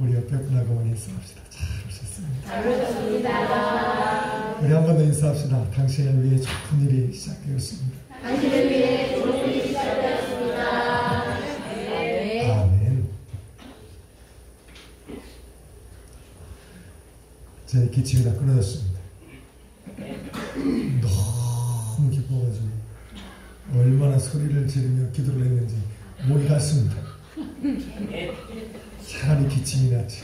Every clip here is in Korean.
우리 옆에 분하고 한번 인사합시다. 잘 오셨습니다. 잘 오셨습니다. 우리 한 번 더 인사합시다. 당신을 위해 좋은 일이 시작되었습니다. 당신을 위해 좋은 일이 시작되었습니다. 네. 아멘. 제 기침이 다 끊어졌습니다. 너무 기뻐가지고 얼마나 소리를 지르며 기도를 했는지 목이 갔습니다. 차라리 기침이 낫지.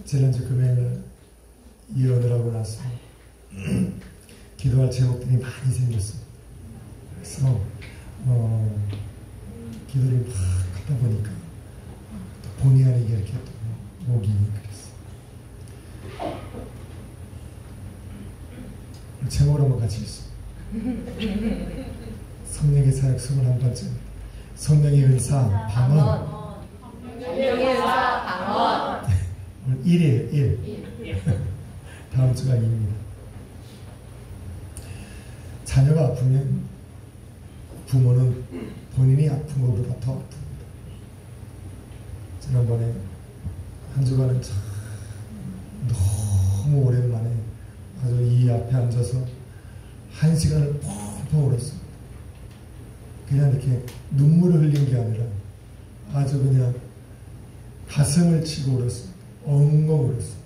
지난주 금요일 예언을 하고 나서 기도할 제목들이 많이 생겼어요. 그래서 기도를 막 하다 보니까 본의 아니게 이렇게 또 목이 그랬어요. 제목을 한번 같이 있어요. 성령의 사역 21번째 성령의 은사 방언. 성령의 은사 방언. 오늘 1이에요. 1. 다음 주가 2입니다. 자녀가 아프면 부모는 본인이 아픈 것보다 더 아픕니다. 지난번에 한 주간은 참 너무 오랜만에 아주 이 앞에 앉아서 1시간을 펑펑 울었습니다. 그냥 이렇게 눈물을 흘린 게 아니라 아주 그냥 가슴을 치고 울었습니다. 엉엉 울었습니다.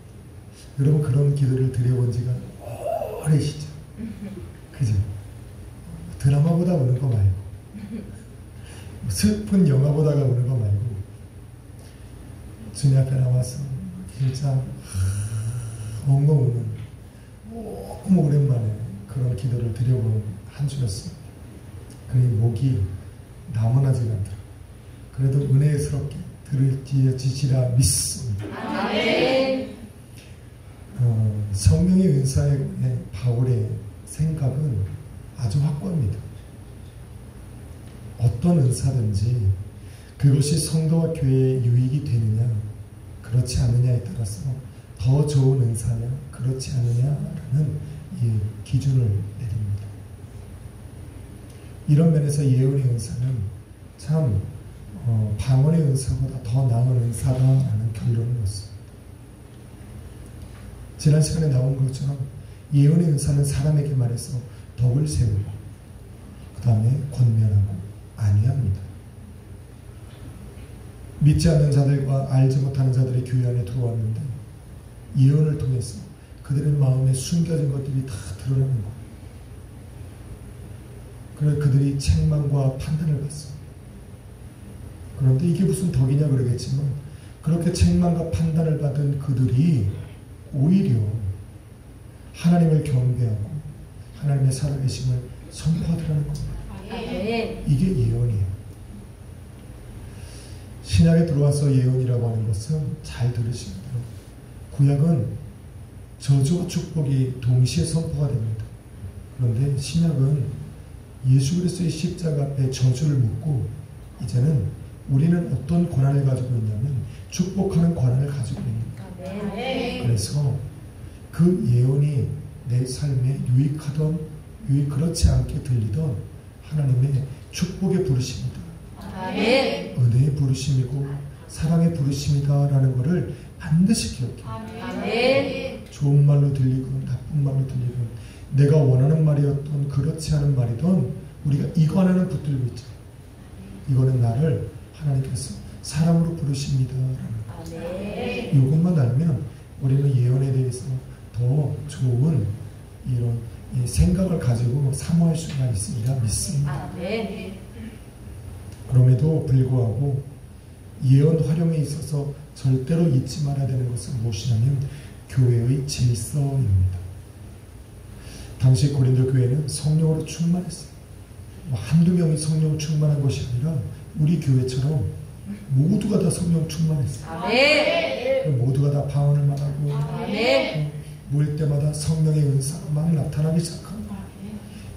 여러분 그런 기도를 드려본 지가 오래시죠? 그죠? 드라마보다 우는 거 말고 슬픈 영화보다가 우는 거 말고 주님 앞에 나와서 진짜 엉엉 우는 너무 오랜만에 그런 기도를 드려본 한 주였습니다. 그의 목이 나무나지가 않더라. 그래도 은혜스럽게 들을지어지시라 믿습니다. 아멘. 성령의 은사에 관해 바울의 생각은 아주 확고합니다. 어떤 은사든지 그것이 성도와 교회에 유익이 되느냐 그렇지 않느냐에 따라서 더 좋은 은사냐 그렇지 않느냐라는 이 기준을 내립니다. 이런 면에서 예언의 은사는 참 방언의 은사보다 더 나은 은사다라는 결론을 얻습니다. 지난 시간에 나온 것처럼 예언의 은사는 사람에게 말해서 덕을 세우고 그 다음에 권면하고 안위합니다. 믿지 않는 자들과 알지 못하는 자들의 교회 안에 들어왔는데 예언을 통해서 그들의 마음에 숨겨진 것들이 다 드러나는 거예요. 그래서 그들이 책망과 판단을 받습니다. 그런데 이게 무슨 덕이냐 그러겠지만 그렇게 책망과 판단을 받은 그들이 오히려 하나님을 경배하고 하나님의 살아계심을 선포하더라는 겁니다. 이게 예언이에요. 신약에 들어와서 예언이라고 하는 것은 잘 들으시면 돼요. 구약은 저주와 축복이 동시에 선포가 됩니다. 그런데 신약은 예수 그리스도의 십자가 앞에 저주를 묻고 이제는 우리는 어떤 권한을 가지고 있냐면 축복하는 권한을 가지고 있습니다. 그래서 그 예언이 내 삶에 유익하던 그렇지 않게 들리던 하나님의 축복의 부르심이다. 은혜의 부르심이고 사랑의 부르심이다라는 것을 반드시 기억해요. 좋은 말로 들리건 나쁜 말로 들리건 내가 원하는 말이었던 그렇지 않은 말이던 우리가 이거 하나는 붙들고 있죠. 이거는 나를 하나님께서 사랑으로 부르십니다라는 거. 이것만 알면 우리는 예언에 대해서 더 좋은 이런 생각을 가지고 사모할 수가 있으리라 믿습니다. 그럼에도 불구하고 예언 활용에 있어서 절대로 잊지 말아야 되는 것은 무엇이냐면 교회의 질서입니다. 당시 고린도 교회는 성령으로 충만했어요. 한두 명이 성령 충만한 것이 아니라 우리 교회처럼 모두가 다 성령 충만했어요. 모두가 다 방언을 말하고 모일 때마다 성령의 은사가 막 나타나기 시작하고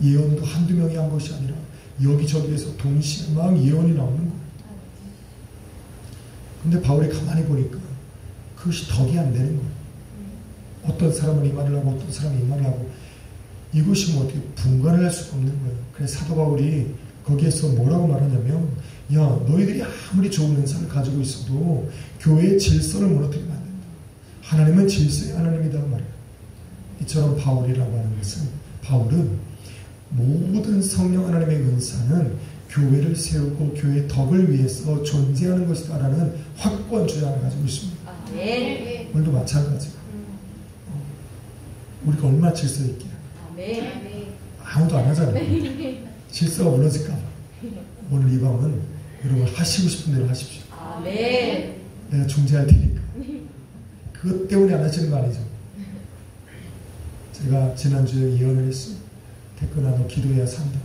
예언도 한두 명이 한 것이 아니라 여기저기에서 동시에 막 예언이 나오는 거예요. 근데 바울이 가만히 보니까 그것이 덕이 안 되는 거예요. 어떤 사람은 이 말을 하고 어떤 사람은 이 말을 하고 이것이 뭐 어떻게 분간을 할 수가 없는 거예요. 그래서 사도 바울이 거기에서 뭐라고 말하냐면 야, 너희들이 아무리 좋은 은사를 가지고 있어도 교회의 질서를 무너뜨리면 안 된다. 하나님은 질서의 하나님이다 말이야. 이처럼 바울이라고 하는 것은, 바울은 모든 성령 하나님의 은사는 교회를 세우고 교회의 덕을 위해서 존재하는 것이다라는 확고한 주장을 가지고 있습니다. 아멘. 오늘도 마찬가지야. 우리가 얼마나 질서 있게. 아멘. 아무도 안 하잖아요. 질서가 무너질까봐. 오늘 이 밤은 여러분 하시고 싶은 대로 하십시오. 아멘. 내가 중재할 테니까. 그것 때문에 안 하시는 거 아니죠? 제가 지난주에 예언을 했어요. 태근아, 너 기도해야 산다.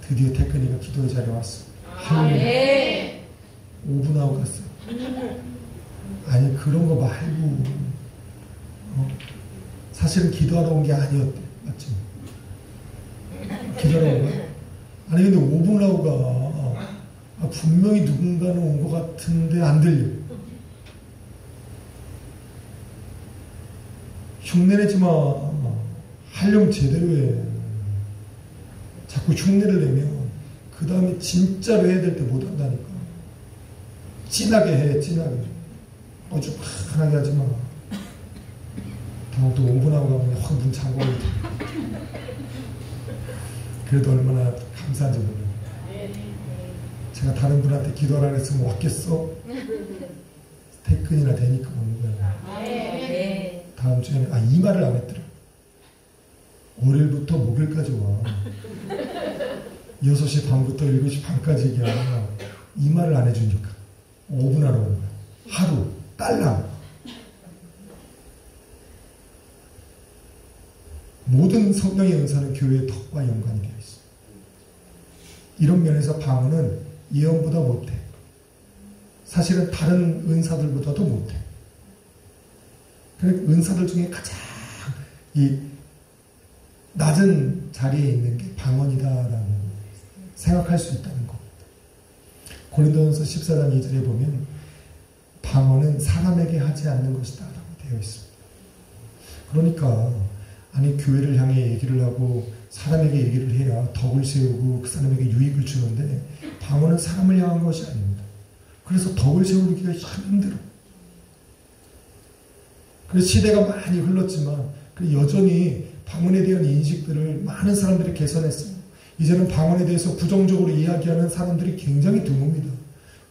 드디어 태근이가 기도의 자리에 왔어. 아멘. 5분 하고 갔어. 아니, 그런 거 말고, 사실은 기도하러 온 게 아니었대. 맞지? 기도하러 온 거야? 아니, 근데 5분 하고 가. 분명히 누군가는 온 것 같은데 안 들려. 흉내내지 마. 하려면 제대로 해. 자꾸 흉내를 내면 그 다음에 진짜로 해야 될 때 못 한다니까. 진하게 해, 진하게. 어죽하게 하지 마. 다음부터 5분 하고 가면 확 문 잠궈. 그래도 얼마나 감사한지 몰라. 제가 다른 분한테 기도하라 했으면 왔겠어? 태근이나 되니까 오는 거야. 다음 주에는, 이 말을 안 했더라. 월요일부터 목요일까지 와. 6시 반부터 7시 반까지 얘기하면 이 말을 안 해주니까 5분 하러 오는 거야. 하루, 딸랑. 모든 성령의 은사는 교회의 덕과 연관이 되어 있어. 이런 면에서 방언은 예언보다 못해. 사실은 다른 은사들보다도 못해. 그러니까 은사들 중에 가장 이 낮은 자리에 있는 게 방언이다라고 생각할 수 있다는 겁니다. 고린도전서 14장 2절에 보면 방언은 사람에게 하지 않는 것이다 라고 되어 있습니다. 그러니까 아니, 교회를 향해 얘기를 하고 사람에게 얘기를 해야 덕을 세우고 그 사람에게 유익을 주는데 방언은 사람을 향한 것이 아닙니다. 그래서 덕을 세우기가 참 힘들어. 그래서 시대가 많이 흘렀지만 여전히 방언에 대한 인식들을 많은 사람들이 개선했어요. 이제는 방언에 대해서 부정적으로 이야기하는 사람들이 굉장히 드뭅니다.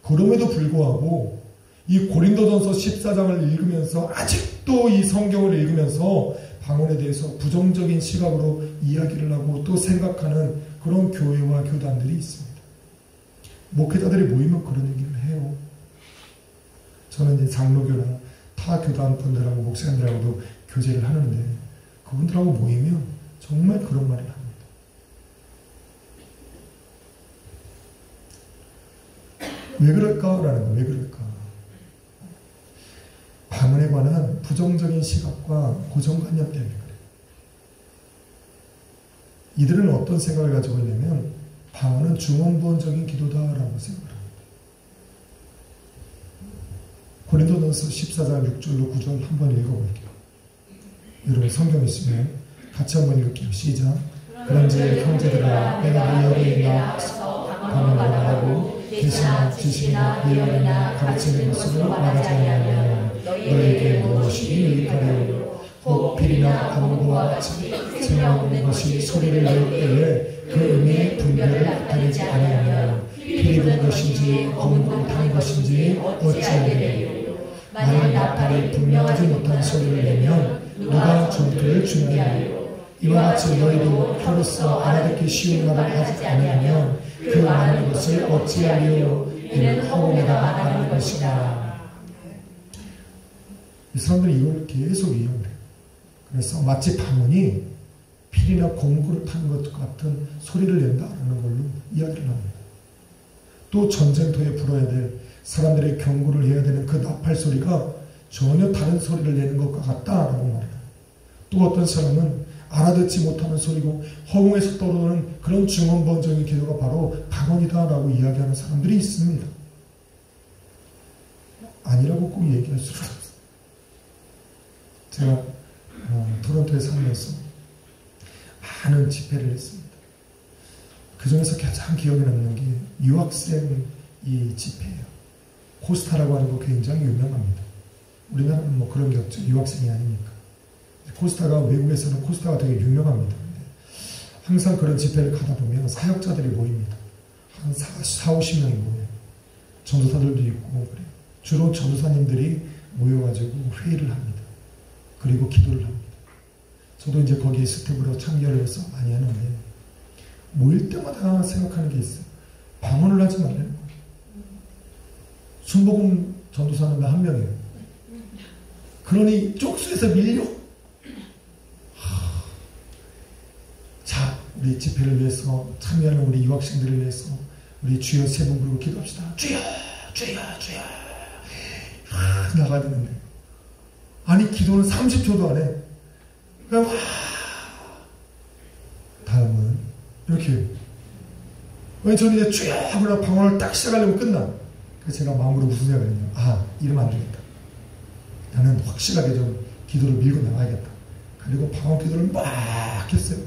그럼에도 불구하고 이 고린도전서 14장을 읽으면서, 아직도 이 성경을 읽으면서 방언에 대해서 부정적인 시각으로 이야기를 하고 또 생각하는 그런 교회와 교단들이 있습니다. 목회자들이 모이면 그런 얘기를 해요. 저는 이제 장로교나 타 교단 분들하고 목사님들하고도 교제를 하는데 그분들하고 모이면 정말 그런 말을 합니다. 왜 그럴까라는 거예요. 왜 그럴까? 방언에 관한 부정적인 시각과 고정관념 때문에 그래요. 이들은 어떤 생각을 가지고 있냐면 방언은 중언부언적인 기도다라고 생각을 합니다. 고린도전서 14장 6절로 9절 한번 읽어볼게요. 여러분 성경 있으면 같이 한번 읽을게요. 시작. 그런즉 형제들아, 내가 너희에게 나와서 방언을 말하고 계시나 지시나 예언이나 가르치는 것으로 말하지 아니하면 너희에게 무엇이 유익하리요? 혹 비리나 검과 같이 생명없는 것이 소리를 낼 때에 그 음의 분별을 나타내지 아니하면 피리 분 것인지 검은 탄 것인지 어찌 알리리요? 만일 나팔이 분명하지 못한 소리를 내면 누가 전투를 준비하리요? 이와 같이 너희도 혀로서 알아듣기 쉬운 말을 하지 아니하면 그 아는 것을 어찌하리요? 이는 허공에다 말하는 것이다. 이 사람들이 이걸 계속 이용을 해요. 그래서 마치 방언이 필이나 공구를 타는 것 같은 소리를 낸다라는 걸로 이야기를 합니다. 또 전쟁터에 불어야 될 사람들의 경고를 해야 되는 그 나팔 소리가 전혀 다른 소리를 내는 것과 같다라고 말해요. 또 어떤 사람은 알아듣지 못하는 소리고 허공에서 떠오르는 그런 중언부언적인 기도가 바로 방언이다라고 이야기하는 사람들이 있습니다. 아니라고 꼭 얘기할 수는 없어요. 제가 토론토에 살면서 많은 집회를 했습니다. 그 중에서 가장 기억에 남는 게 유학생 이 집회예요. 코스타라고 하는 거 굉장히 유명합니다. 우리나라는 뭐 그런 게 없죠. 유학생이 아니니까. 코스타가 외국에서는 코스타가 되게 유명합니다. 항상 그런 집회를 가다 보면 사역자들이 모입니다. 한 40-50명이 모여요. 전도사들도 있고 그래요. 주로 전도사님들이 모여가지고 회의를 합니다. 그리고 기도를 합니다. 저도 이제 거기에 스텝으로 참여를 해서 많이 하는데 모일 때마다 생각하는 게 있어요. 방언을 하지 말라는 거예요. 순복음 전도사는 나 한 명이에요. 그러니 쪽수에서 밀려. 자, 우리 집회를 위해서 참여하는 우리 유학생들을 위해서 우리 주여 세 번 부르고 기도합시다. 주여, 주여, 주여. 나가야 되는데 아니 기도는 30초도 안 해. 그냥 다음은 이렇게 왜 저는 이제 주여 하고 방언을 딱 시작하려면 끝나. 그래서 제가 마음으로 무슨 생각을 했냐면 이러면 안 되겠다. 나는 확실하게 좀 기도를 밀고 나가야겠다. 그리고 방언 기도를 막 했어요.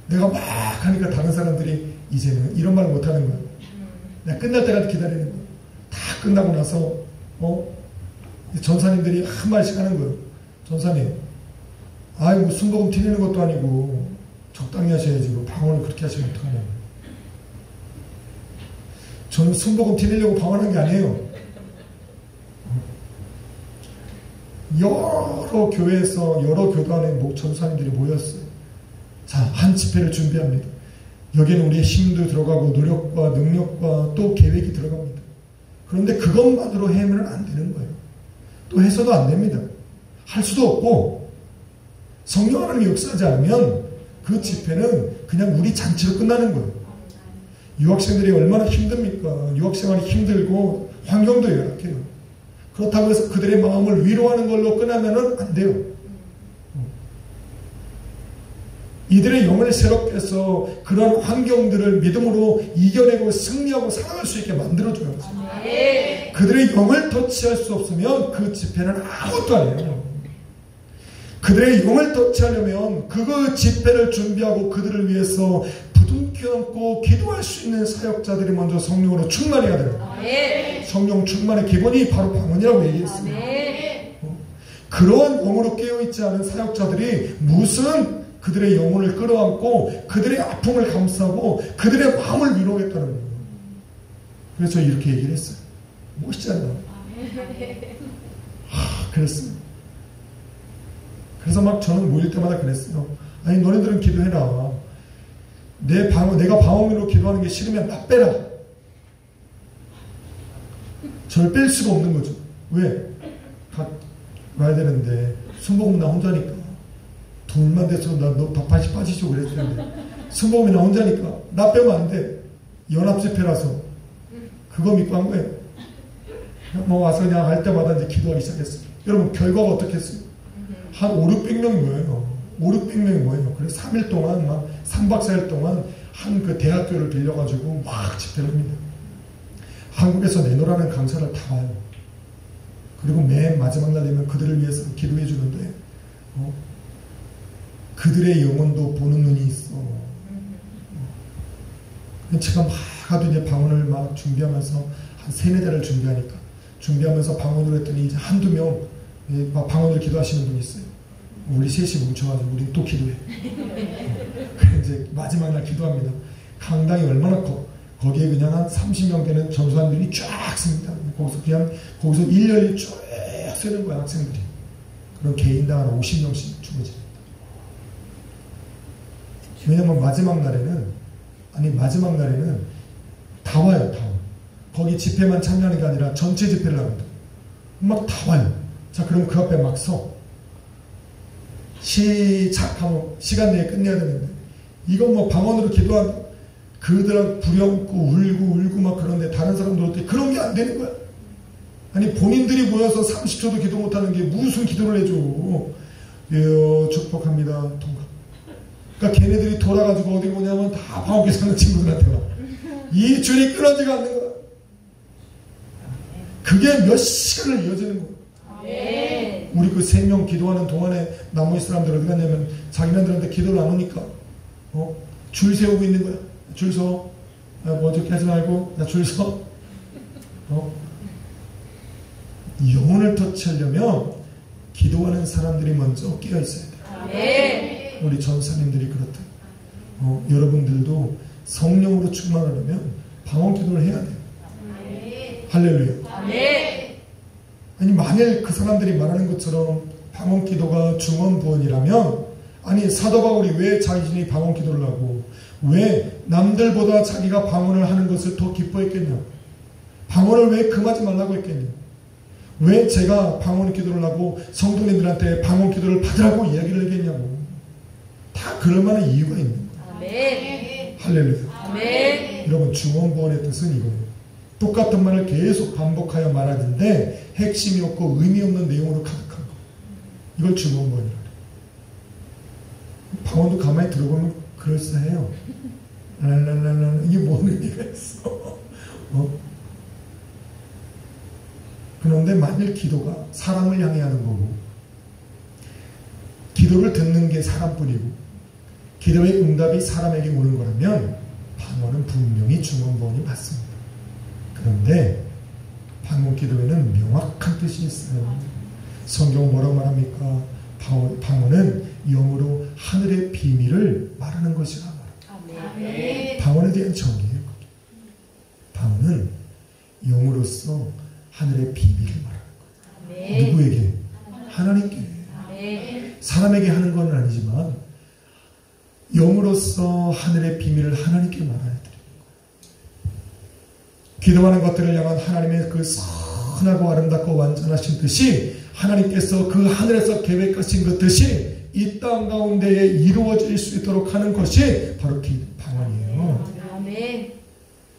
내가 막 하니까 다른 사람들이 이제는 이런 말 못하는 거야. 내가 끝날 때까지 기다리는 거야. 다 끝나고 나서 전사님들이 한 말씩 하는 거예요. 전사님, 뭐 순복음 드리는 것도 아니고 적당히 하셔야지 뭐 방언을 그렇게 하시면 어떡하냐고. 저는 순복음 드리려고 방언한 게 아니에요. 여러 교회에서 여러 교단의 전사님들이 모였어요. 자, 한 집회를 준비합니다. 여기에는 우리의 힘도 들어가고 노력과 능력과 또 계획이 들어갑니다. 그런데 그것만으로 해면 안 되는 거예요. 또 해서도 안 됩니다. 할 수도 없고 성령 하나님이 역사하지 않으면 그 집회는 그냥 우리 잔치로 끝나는 거예요. 유학생들이 얼마나 힘듭니까? 유학생활이 힘들고 환경도 열악해요. 그렇다고 해서 그들의 마음을 위로하는 걸로 끝나면 안 돼요. 이들의 영을 새롭게 해서 그런 환경들을 믿음으로 이겨내고 승리하고 살아갈 수 있게 만들어줘요. 그들의 영을 터치할 수 없으면 그 집회는 아무것도 아니에요. 그들의 영을 터치하려면 그 집회를 준비하고 그들을 위해서 부둥켜 안고 기도할 수 있는 사역자들이 먼저 성령으로 충만해야 돼요. 성령 충만의 기본이 바로 방언이라고 얘기했습니다. 그러한 영으로 깨어있지 않은 사역자들이 무슨 그들의 영혼을 끌어안고 그들의 아픔을 감싸고 그들의 마음을 위로하겠다는 거예요. 그래서 이렇게 얘기를 했어요. 멋있잖아요. 그랬습니다. 그래서 막 저는 모일 때마다 그랬어요. 아니 너네들은 기도해라. 내가 방언으로 기도하는 게 싫으면 나 빼라. 저를 뺄 수가 없는 거죠. 왜? 와야 되는데 순복음 나 혼자니까 둘만 돼서 너 다시 빠지죠 그랬는데 순복음이 나 혼자니까 나 빼면 안 돼. 연합집회라서 그거 믿고 한 거예요. 뭐 와서 그냥 할 때마다 이제 기도하기 시작했어요. 여러분 결과가 어떻겠어요? 한 500-600명이 모여요. 500-600명이 모여요. 그래서 3일 동안 막 3박 4일 동안 한 그 대학교를 빌려가지고 막 집회를 합니다. 한국에서 내노라는 강사를 다 와요. 그리고 맨 마지막 날 되면 그들을 위해서 기도해 주는데 그들의 영혼도 보는 눈이 있어. 제가 막 하도 이제 방언을 막 준비하면서 한 3-4달을 준비하면서 방언을 했더니 이제 한두 명 막 방언을 기도하시는 분이 있어요. 우리 셋이 뭉쳐가지고 우리 또 기도해. 그래 이제 마지막 날 기도합니다. 강당이 얼마나 커. 거기에 그냥 한 30명 되는 전수한들이 쫙 씁니다. 거기서 일렬이 쭉 쓰는 거야 학생들이. 그럼 개인당 한 50명씩 주어집니다. 왜냐면 마지막 날에는 다 와요. 다. 거기 집회만 참여하는 게 아니라 전체 집회를 합니다. 막 다 와요. 자, 그럼 그 앞에 막 서. 시작하면 시간 내에 끝내야 되는데 이건 뭐 방언으로 기도하고 그들은 부려먹고 울고 막 그런데 다른 사람들한테 그런 게 안 되는 거야. 아니 본인들이 모여서 30초도 기도 못하는 게 무슨 기도를 해줘. 축복합니다. 통과. 그러니까 걔네들이 돌아가지고 어디 보냐면 다 방언 사는 친구들한테 와. 이 줄이 끊어지가 않는 거야. 그게 몇 시간을 이어지는 거야. 우리 그 3명 기도하는 동안에 나머지 사람들 어디 갔냐면 자기네들한테 기도를 안 오니까 줄 세우고 있는 거야. 줄 서. 뭐 어떻게 하지 말고 줄 서. 영혼을 터치하려면 기도하는 사람들이 먼저 깨어 있어야 돼요. 아멘. 우리 전사님들이 그렇다. 여러분들도 성령으로 충만하려면 방언 기도를 해야 돼요. 할렐루야. 아멘. 아니 만일 그 사람들이 말하는 것처럼 방언 기도가 중언부언이라면, 아니 사도 바울이 왜 자신이 방언 기도를 하고 왜 남들보다 자기가 방언을 하는 것을 더 기뻐했겠냐? 방언을 왜 금하지 말라고 했겠냐? 왜 제가 방언 기도를 하고 성도님들한테 방언 기도를 받으라고 이야기를 하겠냐고. 다 그럴 만한 이유가 있는 거예요. 아멘. 할렐루야. 아멘. 여러분, 중언부언의 뜻은 이거예요. 똑같은 말을 계속 반복하여 말하는데 핵심이 없고 의미 없는 내용으로 가득한 거. 이걸 중언부언이라고 해요. 방언도 가만히 들어보면 그럴싸해요. 랄랄랄라, 이게 뭔 의미가 있어? 그런데 만일 기도가 사람을 향해 하는 거고, 기도를 듣는 게 사람뿐이고, 기도의 응답이 사람에게 오는 거라면 방언은 분명히 중언부언이 맞습니다. 그런데 방언 기도에는 명확한 뜻이 있어요. 성경은 뭐라고 말합니까? 방언은 영으로 하늘의 비밀을 말하는 것이라 말합니다. 아멘. 방언에 대한 정의예요. 방언은 영으로서 하늘의 비밀을 말하는 거예요. 아멘. 누구에게? 하나님께. 아멘. 사람에게 하는 건 아니지만 영으로서 하늘의 비밀을 하나님께 말해야 돼요. 기도하는 것들을 향한 하나님의 그 선하고 아름답고 완전하신 뜻이, 하나님께서 그 하늘에서 계획하신 그 뜻이 이 땅 가운데에 이루어질 수 있도록 하는 것이 바로 방언이에요. 아멘.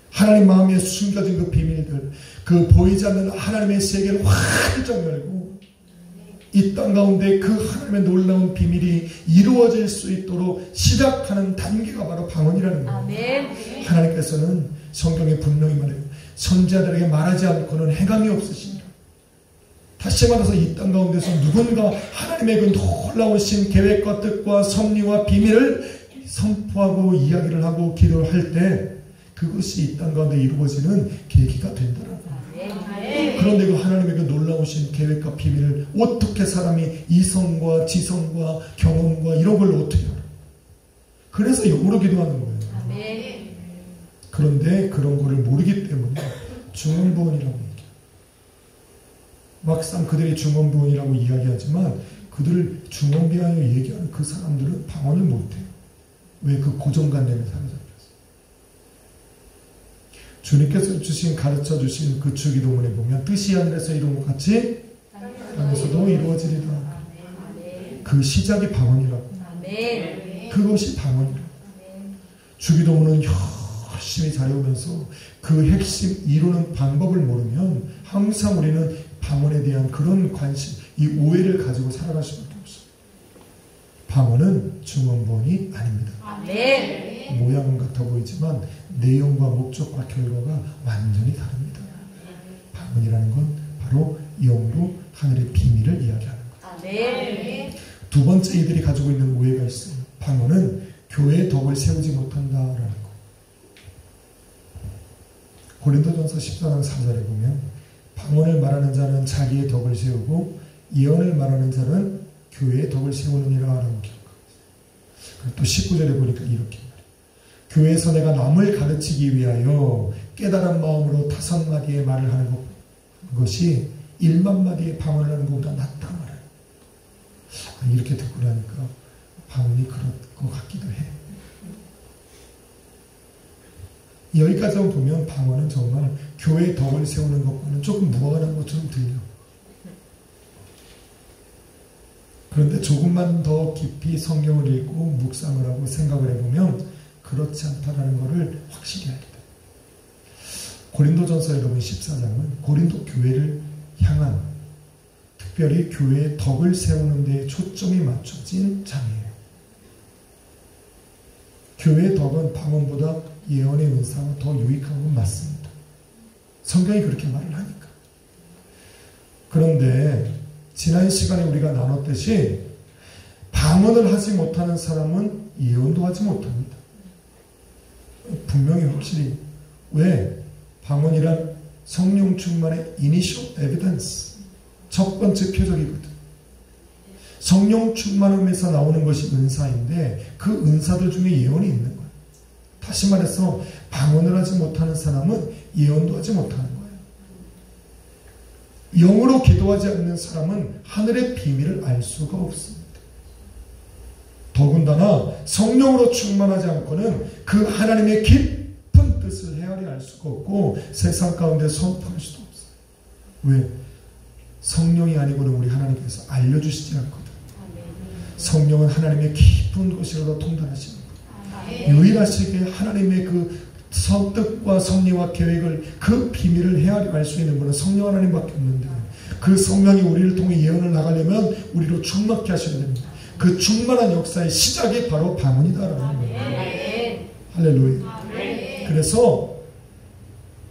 하나님 마음에 숨겨진 그 비밀들, 그 보이지 않는 하나님의 세계를 활짝 열고 이 땅 가운데 그 하나님의 놀라운 비밀이 이루어질 수 있도록 시작하는 단계가 바로 방언이라는 거예요. 아멘. 하나님께서는 성경에 분명히 말해요. 선지자들에게 말하지 않고는 해감이 없으시니라. 다시 말해서 이 땅 가운데서 누군가 하나님의 그 놀라우신 계획과 뜻과 섭리와 비밀을 선포하고 이야기를 하고 기도를 할 때 그것이 이 땅 가운데 이루어지는 계기가 된다라고. 그런데 그 하나님의 그 놀라우신 계획과 비밀을 어떻게 사람이 이성과 지성과 경험과 이런 걸 어떻게 알아? 그래서 영으로 기도하는 거예요. 아멘. 그런데 그런 거를 모르기 때문에 중언부언이라고 얘기해요. 막상 그들이 중언부언이라고 이야기하지만 그들을 중언비하여 얘기하는 그 사람들은 방언을 못해요. 왜? 그 고정관념에 사로잡혔어요. 주님께서 가르쳐 주신 그 주기도문에 보면 뜻이 하늘에서 이룬 것 같이 땅에서도 이루어지리라. 그 시작이 방언이라고. 그것이 방언이라고. 주기도문은 열심히 잘해오면서 그 핵심 이루는 방법을 모르면 항상 우리는 방언에 대한 그런 관심, 이 오해를 가지고 살아갈 수밖에 없어요. 방언은 중언부언이 아닙니다. 모양은 같아 보이지만 내용과 목적과 결과가 완전히 다릅니다. 방언이라는 건 바로 영으로 하늘의 비밀을 이야기하는 거예요. 두 번째 이들이 가지고 있는 오해가 있어요. 방언은 교회의 덕을 세우지 못한다라는 거. 고린도전서 14장 4절에 보면 방언을 말하는 자는 자기의 덕을 세우고 예언을 말하는 자는 교회의 덕을 세우느니라 라는 기록. 또 19절에 보니까 이렇게 말해요. 교회에서 내가 남을 가르치기 위하여 깨달은 마음으로 5마디의 말을 하는 것이 1만 마디의 방언을 하는 것보다 낫다 말해요. 이렇게 듣고 나니까 방언이 그럴 것 같기도 해. 여기까지만 보면 방언은 정말 교회의 덕을 세우는 것과는 조금 무관한 것처럼 들려. 그런데 조금만 더 깊이 성경을 읽고 묵상을 하고 생각을 해보면 그렇지 않다라는 것을 확실히 알게 돼요. 고린도전서 여러분 14장은 고린도 교회를 향한, 특별히 교회의 덕을 세우는 데 초점이 맞춰진 장이에요. 교회의 덕은 방언보다 예언의 은사가 더 유익한 건 맞습니다. 성경이 그렇게 말을 하니까. 그런데 지난 시간에 우리가 나눴듯이 방언을 하지 못하는 사람은 예언도 하지 못합니다. 분명히 확실히. 왜? 방언이란 성령 충만의 initial evidence, 첫 번째 표적이거든. 성령 충만함에서 나오는 것이 은사인데 그 은사들 중에 예언이 있는 거야. 다시 말해서 방언을 하지 못하는 사람은 예언도 하지 못하는 거예요. 영으로 기도하지 않는 사람은 하늘의 비밀을 알 수가 없습니다. 더군다나 성령으로 충만하지 않고는 그 하나님의 깊은 뜻을 헤아리 알 수가 없고 세상 가운데 선포할 수도 없어요. 왜? 성령이 아니고는 우리 하나님께서 알려주시지 않거든. 성령은 하나님의 깊은 곳으로 통달하시는 거예요. 유일하시게 하나님의 그 선뜻과 섭리와 계획을 그 비밀을 헤아려 알 수 있는 분은 성령 하나님밖에 없는데 그 성령이 우리를 통해 예언을 나가려면 우리로 충만케 하셔야 됩니다. 그 충만한 역사의 시작이 바로 방언이다라는 거예요. 할렐루야. 그래서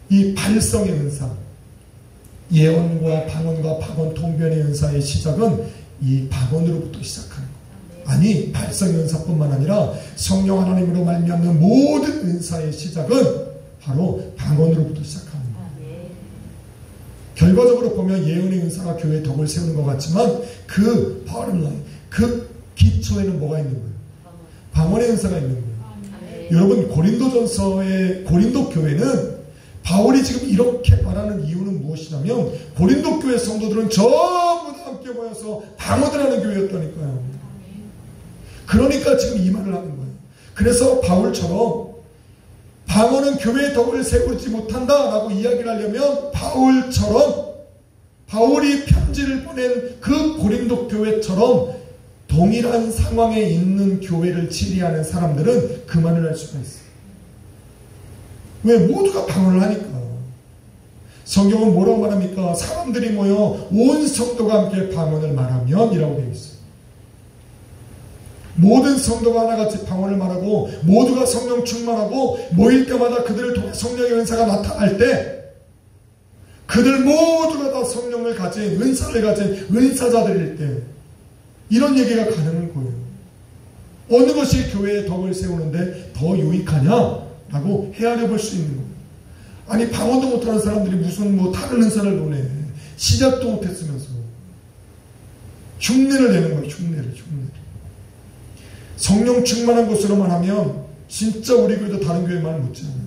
이 발성의 은사, 예언과 방언과 방언 통변의 은사의 시작은 이 방언으로부터 시작하는 거예요. 아니 발성의 은사뿐만 아니라 성령 하나님으로 말미암는 모든 은사의 시작은 바로 방언으로부터 시작하는 거예요. 결과적으로 보면 예언의 은사가 교회의 덕을 세우는 것 같지만 그 bottom line, 그 기초에는 뭐가 있는 거예요? 방언의 은사가 있는 거예요. 여러분 고린도전서의 고린도 교회는 바울이 지금 이렇게 말하는 이유는 무엇이냐면 고린도 교회 성도들은 전부 다 함께 모여서 방언을 하는 교회였다니까요. 그러니까 지금 이 말을 하는 거예요. 그래서 바울처럼 방언은 교회의 덕을 세우지 못한다라고 이야기를 하려면 바울처럼 바울이 편지를 보낸 그 고린도 교회처럼 동일한 상황에 있는 교회를 지리하는 사람들은 그만을 할 수가 있어요. 왜? 모두가 방언을 하니까. 성경은 뭐라고 말합니까? 사람들이 모여 온 성도가 함께 방언을 말하면 이라고 되어 있어요. 모든 성도가 하나같이 방언을 말하고 모두가 성령 충만하고 모일 때마다 그들을 통해 성령의 은사가 나타날 때 그들 모두가 다 성령을 가진 은사를 가진 은사자들일 때 이런 얘기가 가능한 거예요. 어느 것이 교회의 덕을 세우는데 더 유익하냐라고 헤아려 볼 수 있는 거예요. 아니 방언도 못하는 사람들이 무슨 뭐 다른 은사를 보내. 시작도 못했으면서 흉내를 내는 거예요. 흉내를. 성령 충만한 것으로만 하면 진짜 우리 교회도 다른 교회 말 묻지 않아요.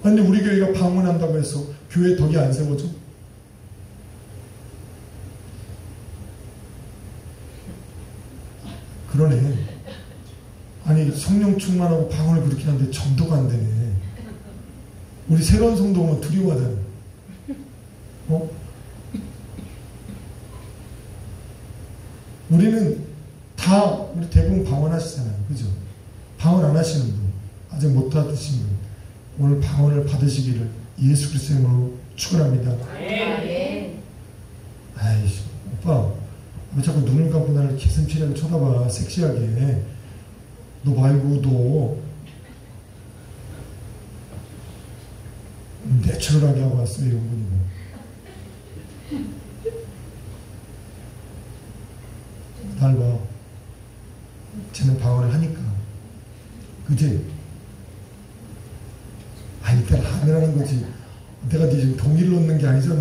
아니 우리 교회가 방언한다고 해서 교회 덕이 안 세워져? 그러네. 아니 성령 충만하고 방언을 그렇게 하는데 전도가 안 되네. 우리 새로운 성도 오면 두려워하잖아. 우리는 다 우리 대부분 방언하시잖아요. 그죠? 방언 안 하시는 분, 아직 못 받으신 분, 오늘 방언을 받으시기를 예수 그리스도의 이름으로 축원합니다. 아이씨, 오빠 왜 자꾸 눈을 감고 나를 개슴치레하게 쳐다봐. 섹시하게. 너 말고 너 내추럴하게 하고 왔어요. 이분이. 날 봐. 쟤는 방언을 하니까. 그지? 아니, 일단 하느라는 거지. 내가 네 지금 동의를 얻는 게 아니잖아.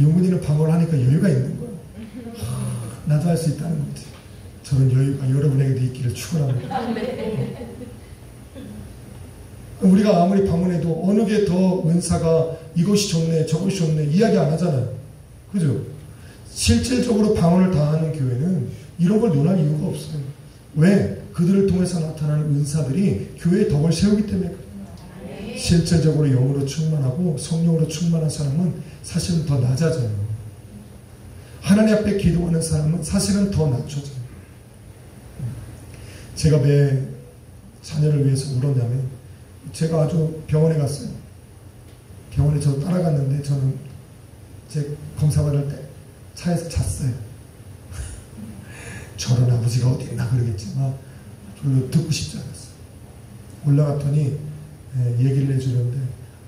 용근이는 방언을 하니까 여유가 있는 거야. 나도 할 수 있다는 거지. 저런 여유가 여러분에게도 있기를 축원합니다. 우리가 아무리 방언해도 어느 게 더 은사가 이것이 좋네 저것이 좋네 이야기 안 하잖아요. 그죠? 실질적으로 방언을 다하는 교회는 이런 걸 논할 이유가 없어요. 왜? 그들을 통해서 나타나는 은사들이 교회의 덕을 세우기 때문에 그래요. 실질적으로 영으로 충만하고 성령으로 충만한 사람은 사실은 더 낮아져요. 하나님 앞에 기도하는 사람은 사실은 더 낮춰져요. 제가 왜 자녀를 위해서 울었냐면 제가 아주 병원에 갔어요. 병원에 저 따라갔는데 저는 제 검사 받을 때 차에서 잤어요. 저런 아버지가 어디 있나 그러겠지만 별로 듣고 싶지 않았어요. 올라갔더니 얘기를 해주는데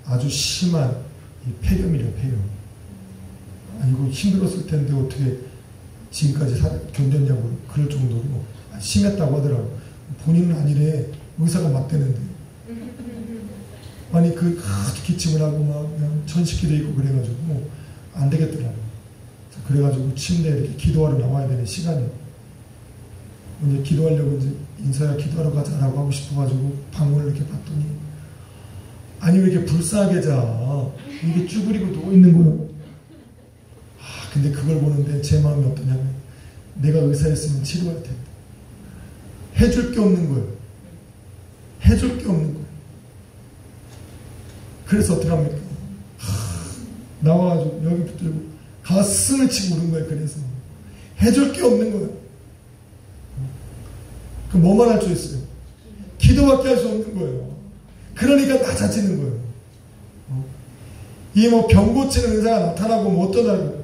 아주 심한 폐렴이래요. 폐렴. 이거 힘들었을 텐데 어떻게 지금까지 견뎠냐고 그럴 정도로 심했다고 하더라고요. 본인은 아니래. 의사가 맞대는데. 아니 그 기침을 하고 막 그냥 천식기도 있고 그래가지고 안 되겠더라고요. 그래가지고 침대에 이렇게 기도하러 나와야 되는 시간이 이제 기도하려고 이제 인사야 기도하러 가자라고 하고 싶어가지고 방문을 이렇게 봤더니 아니 왜 이렇게 불쌍하게 자 이게 쭈그리고 누워있는 거예요. 근데 그걸 보는데 제 마음이 어떠냐면 내가 의사였으면 치료할 텐데 해줄 게 없는 거예요. 해줄 게 없는 거예요. 그래서 어떻게 합니까? 나와가지고 여기 붙들고 가슴을 치고 우는 거예요. 그래서 해줄 게 없는 거예요. 그럼 뭐만 할 수 있어요? 기도밖에 할 수 없는 거예요. 그러니까 낮아지는 거예요. 이 뭐 병 고치는 의사가 나타나고 뭐 어떠다고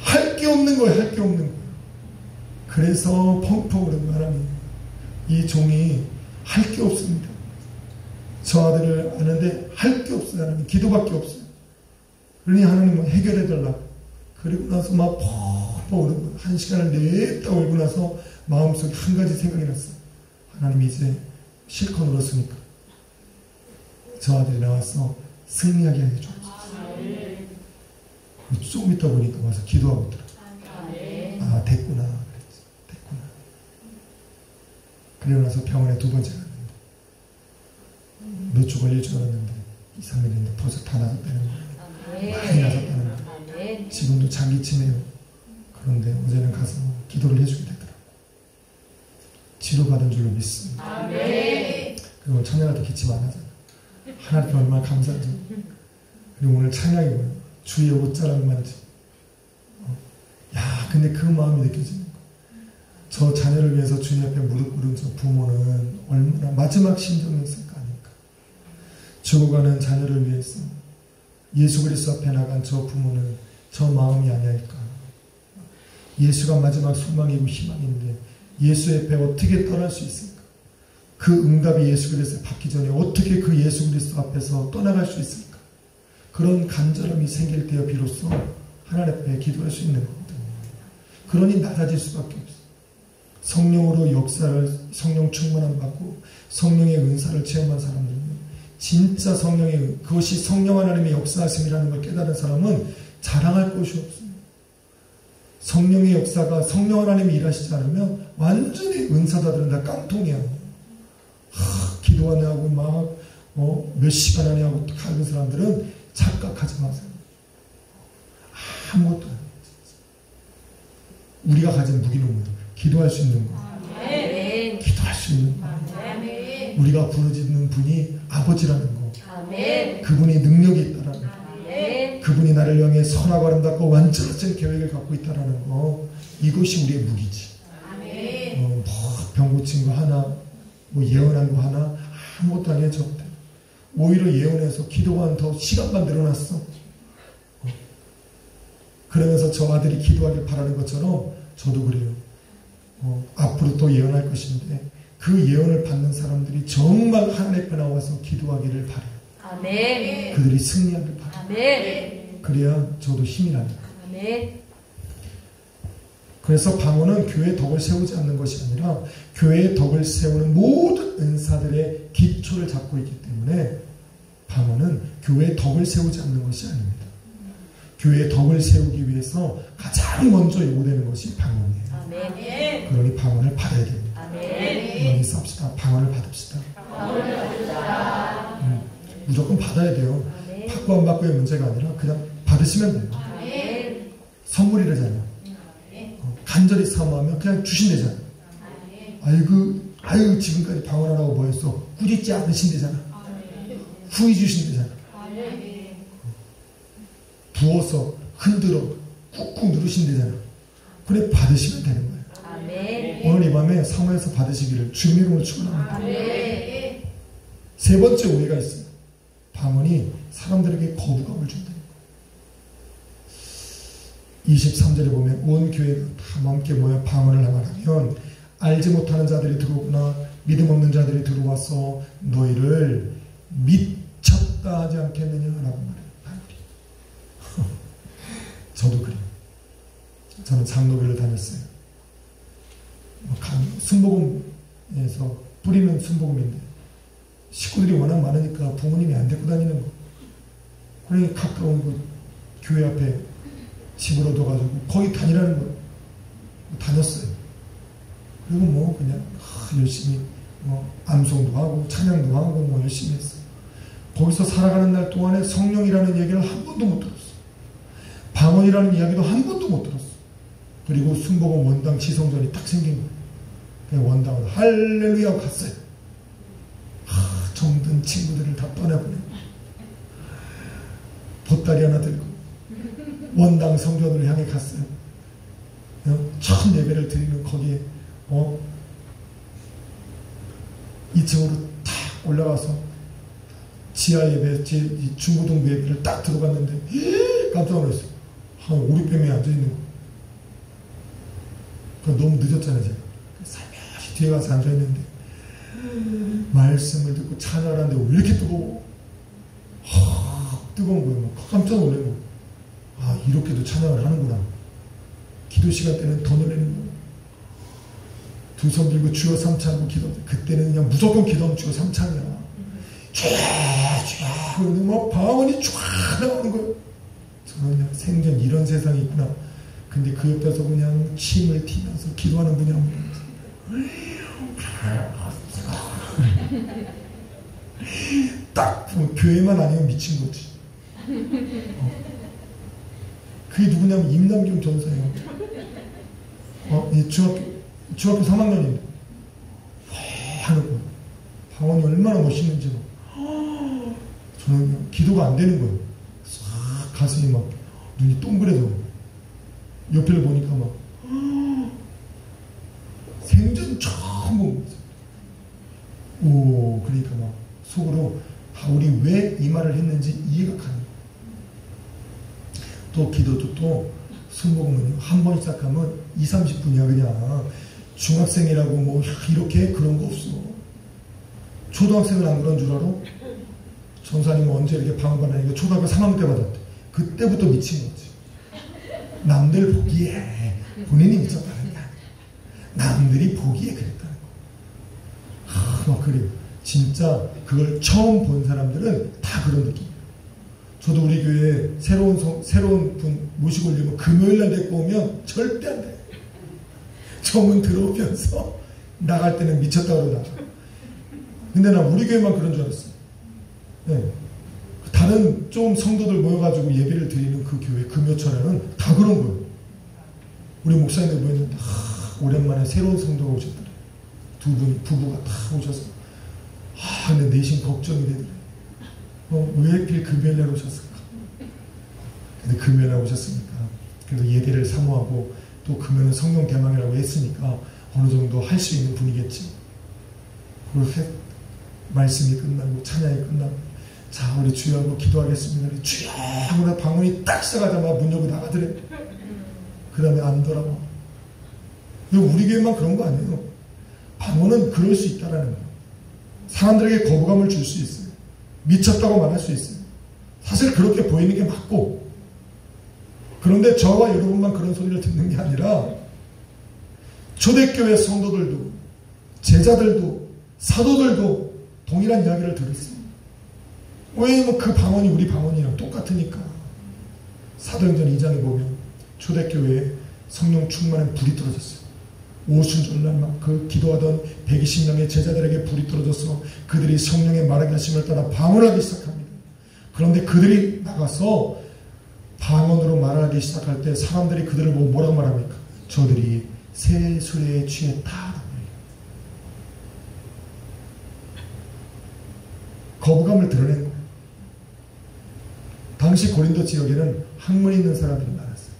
할 게 없는 거예요. 할 게 없는 거예요. 그래서 펑펑 우는 하나님 이 종이 할 게 없습니다. 저 아들을 아는데 할 게 없어요. 하나님 기도밖에 없어요. 그러니 하나님은 해결해 달라고. 그리고 나서 막 펑펑 우는 거예요. 한 시간을 냈다 울고 나서 마음속에 한 가지 생각이 났어요. 하나님 이제 실컷 울었으니까 저 아들이 나와서 승리하게 해줘. 조금 있다 보니까 와서 기도하고 있더라고요. 아 됐구나. 그랬지. 됐구나. 그리고 나서 병원에 2번째 갔는데 몇 주 걸릴 줄 알았는데 2, 3일인데 벌써 다 나았다는 거예요. 많이 나았다는 거예요. 지금도 장기치매요. 그런데 어제는 가서 기도를 해주게 되더라고요. 치료받은 줄로 믿습니다. 그리고 찬양할 때 기침 안 하잖아요. 하나님께 얼마나 감사하죠. 그리고 오늘 찬양이 뭐예요? 주의 옷자락만지. 야, 근데 그 마음이 느껴지는 거예요. 저 자녀를 위해서 주님 앞에 무릎 꿇은 저 부모는 얼마나 마지막 심정이었을까 아닐까. 죽어가는 자녀를 위해서 예수 그리스도 앞에 나간 저 부모는 저 마음이 아니할까. 예수가 마지막 소망이고 희망인데 예수 앞에 어떻게 떠날 수 있을까? 그 응답이 예수 그리스도에 받기 전에 어떻게 그 예수 그리스도 앞에서 떠나갈 수 있을까? 그런 간절함이 생길 때에 비로소 하나님 앞에 기도할 수 있는 거거든요. 그러니 낮아질 수밖에 없어요. 성령으로 역사를 성령 충만함 받고 성령의 은사를 체험한 사람들은 진짜 성령의 그것이 성령 하나님의 역사하심이라는 걸 깨달은 사람은 자랑할 것이 없어요. 성령의 역사가 성령 하나님이 일하시지 않으면 완전히 은사자들은 다 깡통이야. 기도 안 하고 막 몇 시간 안에 하고 가는 사람들은 착각하지 마세요. 아무것도 아니에요. 우리가 가진 무기는 뭐예요? 기도할 수 있는 거. 기도할 수 있는 거. 우리가 부르짖는 분이 아버지라는 거. 그분이 능력이 있다라는 거. 그분이 나를 향해 선하고 아름답고 완전한 계획을 갖고 있다라는 거. 이것이 우리의 무기지. 뭐 병 고친 거 하나, 뭐 예언한 거 하나, 아무것도 아니에요. 저때 오히려 예언해서 기도가 더 시간만 늘어났어. 그러면서 저 아들이 기도하길 바라는 것처럼 저도 그래요. 앞으로 또 예언할 것인데 그 예언을 받는 사람들이 정말 하나님 앞에 나와서 기도하기를 바라요. 아멘. 그들이 승리하길 바라요. 아멘. 그래야 저도 힘이 납니다. 아멘. 그래서 방언은 교회의 덕을 세우지 않는 것이 아니라 교회의 덕을 세우는 모든 은사들의 기초를 잡고 있기 때문에 방언은 교회의 덕을 세우지 않는 것이 아닙니다. 교회의 덕을 세우기 위해서 가장 먼저 요구되는 것이 방언이에요. 아멘. 그러니 방언을 받아야 됩니다. 아멘. 많이 쌉시다. 방언을 받읍시다. 무조건 받아야 돼요. 아멘. 받고 안 받고의 문제가 아니라 그냥 받으시면 돼요. 아멘. 선물이라잖아요. 간절히 사모하면 그냥 주신대잖아요. 아이고 지금까지 방언하라고 뭐했어? 꾸짖지 않으신대잖아. 후히 주신대잖아. 부어서 흔들어 꾹꾹 누르신대잖아. 그래 받으시면 되는 거예요. 아멘. 오늘 이 밤에 사모해서 받으시기를 주님의 이름으로 축원합니다. 아멘. 세 번째 오해가 있어요. 방언이 사람들에게 거부감을 준다는 거예요. 23절에 보면 온 교회가 다 함께 모여 방언을 말하면 알지 못하는 자들이 들어오거나 믿음 없는 자들이 들어와서 너희를 미쳤다 하지 않겠느냐라고 말해요. 저도 그래요. 저는 장로교를 다녔어요. 순복음에서 뿌리는 순복음인데 식구들이 워낙 많으니까 부모님이 안 데리고 다니는 거. 그러니 가까운 그 교회 앞에 집을 얻어가지고 거기 다니라는 거. 다녔어요. 그리고 뭐 그냥 열심히 암송도 하고 찬양도 하고 뭐 열심히 했어요. 거기서 살아가는 날 동안에 성령이라는 얘기를 한 번도 못 들었어요. 방언이라는 이야기도 한 번도 못 들었어요. 그리고 순복음 원당 지성전이 딱 생긴 거예요. 그냥 원당으로 할렐루야 갔어요. 정든 친구들을 다 떠나보내고 보따리 하나 들고 원당 성전으로 향해 갔어요. 첫 예배를 드리는 거기에 2층으로 탁 올라가서 지하 예배, 중고등부 예배를 딱 들어갔는데 깜짝 놀랐어요. 한 5, 600명이 앉아있는 거. 너무 늦었잖아요, 제가. 살며시 뒤에 가서 앉아있는데 말씀을 듣고 찬양을 하는데 왜 이렇게 뜨거워? 뜨거운 거예요. 깜짝 놀란 거예요. 이렇게도 찬양을 하는구나. 기도 시간 때는 더 놀라는 거예요. 두 손 들고 주여 삼창하고 기도. 그때는 그냥 무조건 기도하면 주여 삼창이야. 쫙 그러면 막 방언이 쫙 나오는 거예요. 저는 그냥 생전 이런 세상이 있구나. 근데 그 옆에서 그냥 침을 튀면서 기도하는 분이 한 분. 딱 교회만 아니면 미친 거지. 그게 누구냐면 임남경 전사예요. 중학교 3학년인데 왜 하는 거예요. 방언이 얼마나 멋있는지 저는 그냥 기도가 안 되는 거예요. 싹 가슴이 막 눈이 동그래져. 옆에를 보니까 막 생전 처음 본 거죠. 그러니까 막 속으로 우리 왜 이 말을 했는지 이해가 가는 거예요. 또 기도도 또 순복음은요, 한 번 시작하면 20-30분이야. 그냥 중학생이라고 뭐 이렇게 그런 거 없어. 초등학생은 안 그런 줄 알아? 전사님은 언제 이렇게 방언 받으니까 초등학교 3학년 때 받았대. 그때부터 미친 거지. 남들 보기에 본인이 미쳤다는 게 아니야. 남들이 보기에 그랬다는 거. 막 그래요. 진짜 그걸 처음 본 사람들은 다 그런 느낌이에요. 저도 우리 교회에 새로운 분 모시고 오려면 금요일날 데리고 오면 절대 안 돼. 저문 들어오면서 나갈 때는 미쳤다고 그러나. 근데 나 우리 교회만 그런 줄 알았어요. 네. 다른 좀 성도들 모여가지고 예배를 드리는 그 교회 금요철에는 다 그런 거예요. 우리 목사님들 모였는데 오랜만에 새로운 성도가 오셨더래. 두 분 부부가 다 오셔서 근데 내심 걱정이 되더래. 왜 하필 금요일날 오셨을까? 근데 금요일날 오셨으니까 그래도 예배를 사모하고 또 금요일은 성령 대망이라고 했으니까 어느 정도 할 수 있는 분이겠지. 그렇게 말씀이 끝나고 찬양이 끝나고 자 우리 주여하고 기도하겠습니다. 우리 주여 하고 방문이 딱 시작하자마자 문 열고 나가더래. 그 다음에 안 돌아와. 우리 교회만 그런 거 아니에요. 방언은 그럴 수 있다라는 거예요. 사람들에게 거부감을 줄 수 있어요. 미쳤다고 말할 수 있어요. 사실 그렇게 보이는 게 맞고, 그런데 저와 여러분만 그런 소리를 듣는 게 아니라 초대교회 성도들도 제자들도 사도들도 동일한 이야기를 들었어요. 왜냐면 그 방언이 우리 방언이랑 똑같으니까. 사도행전 2장에 보면 초대교회에 성령 충만한 불이 떨어졌어요. 오순절날 막 그 기도하던 120명의 제자들에게 불이 떨어져서 그들이 성령의 말하게 하심을 따라 방언하기 시작합니다. 그런데 그들이 나가서 방언으로 말하기 시작할 때 사람들이 그들을 보고 뭐라고 말합니까? 저들이 새 술에 취했다. 거부감을 드러낸 거예요. 당시 고린도 지역에는 학문 있는 사람들이 많았어요.